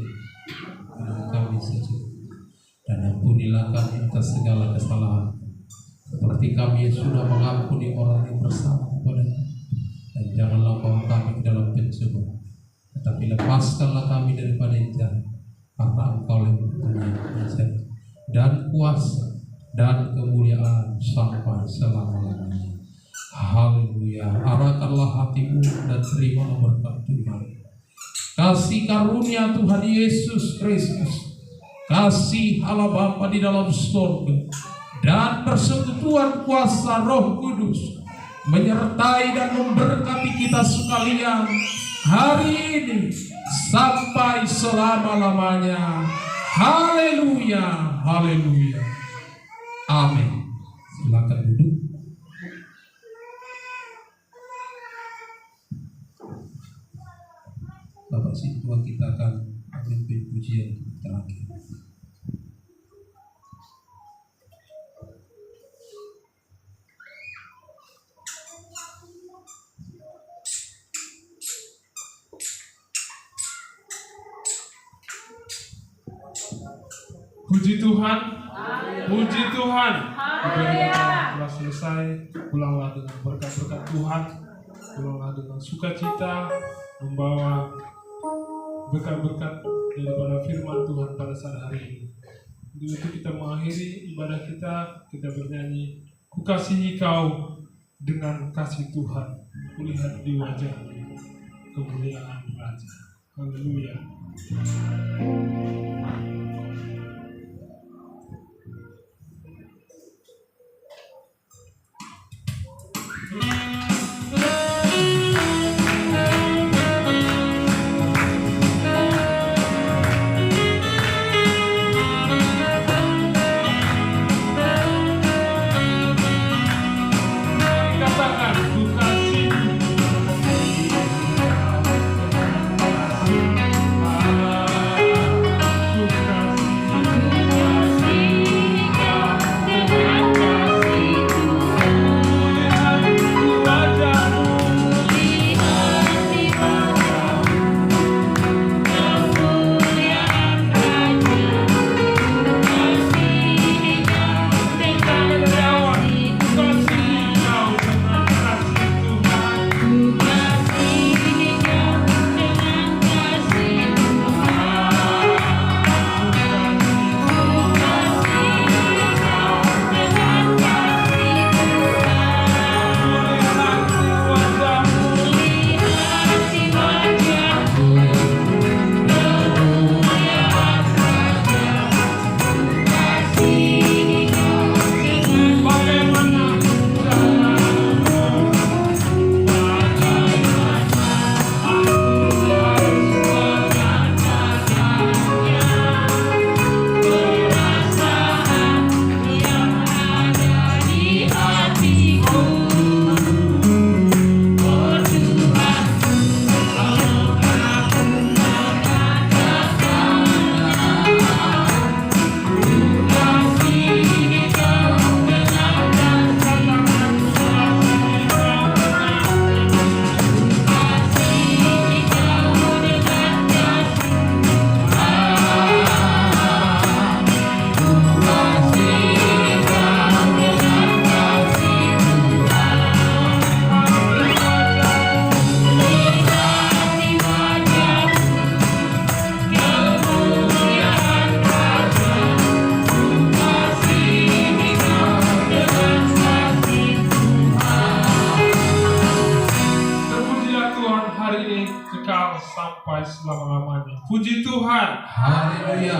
kami sejuk, dan ampunilah kami atas segala kesalahan, seperti kami sudah mengampuni orang yang bersalah kepada kami. Dan janganlah bawa kami ke dalam pencobaan, tetapi lepaskanlah kami daripada yang jahat, karena Engkau yang mempunyai kuasa dan kuasa dan kemuliaan sampai selama-lamanya. Haleluya. Arahkanlah hatimu dan terimalah berkat Tuhan. Kasih karunia Tuhan Yesus Kristus, kasih Allah Bapa di dalam surga, dan persekutuan kuasa Roh Kudus menyertai dan memberkati kita sekalian hari ini sampai selama-lamanya. Haleluya, haleluya. Amin. Silakan duduk. Bapak Situa, kita akan memimpin pujian terakhir. Puji Tuhan, puji Tuhan. Telah selesai, pulanglah dengan berkat-berkat Tuhan, pulanglah dengan sukacita, membawa berkat-berkat daripada firman Tuhan pada saat hari ini. Untuk kita mengakhiri ibadah kita bernyanyi, ku kasihi kau dengan kasih Tuhan, kulihat di wajah kemuliaan Raja. Haleluya. Katakan, ku kasih sampai selama-lamanya. Puji Tuhan. Haleluya.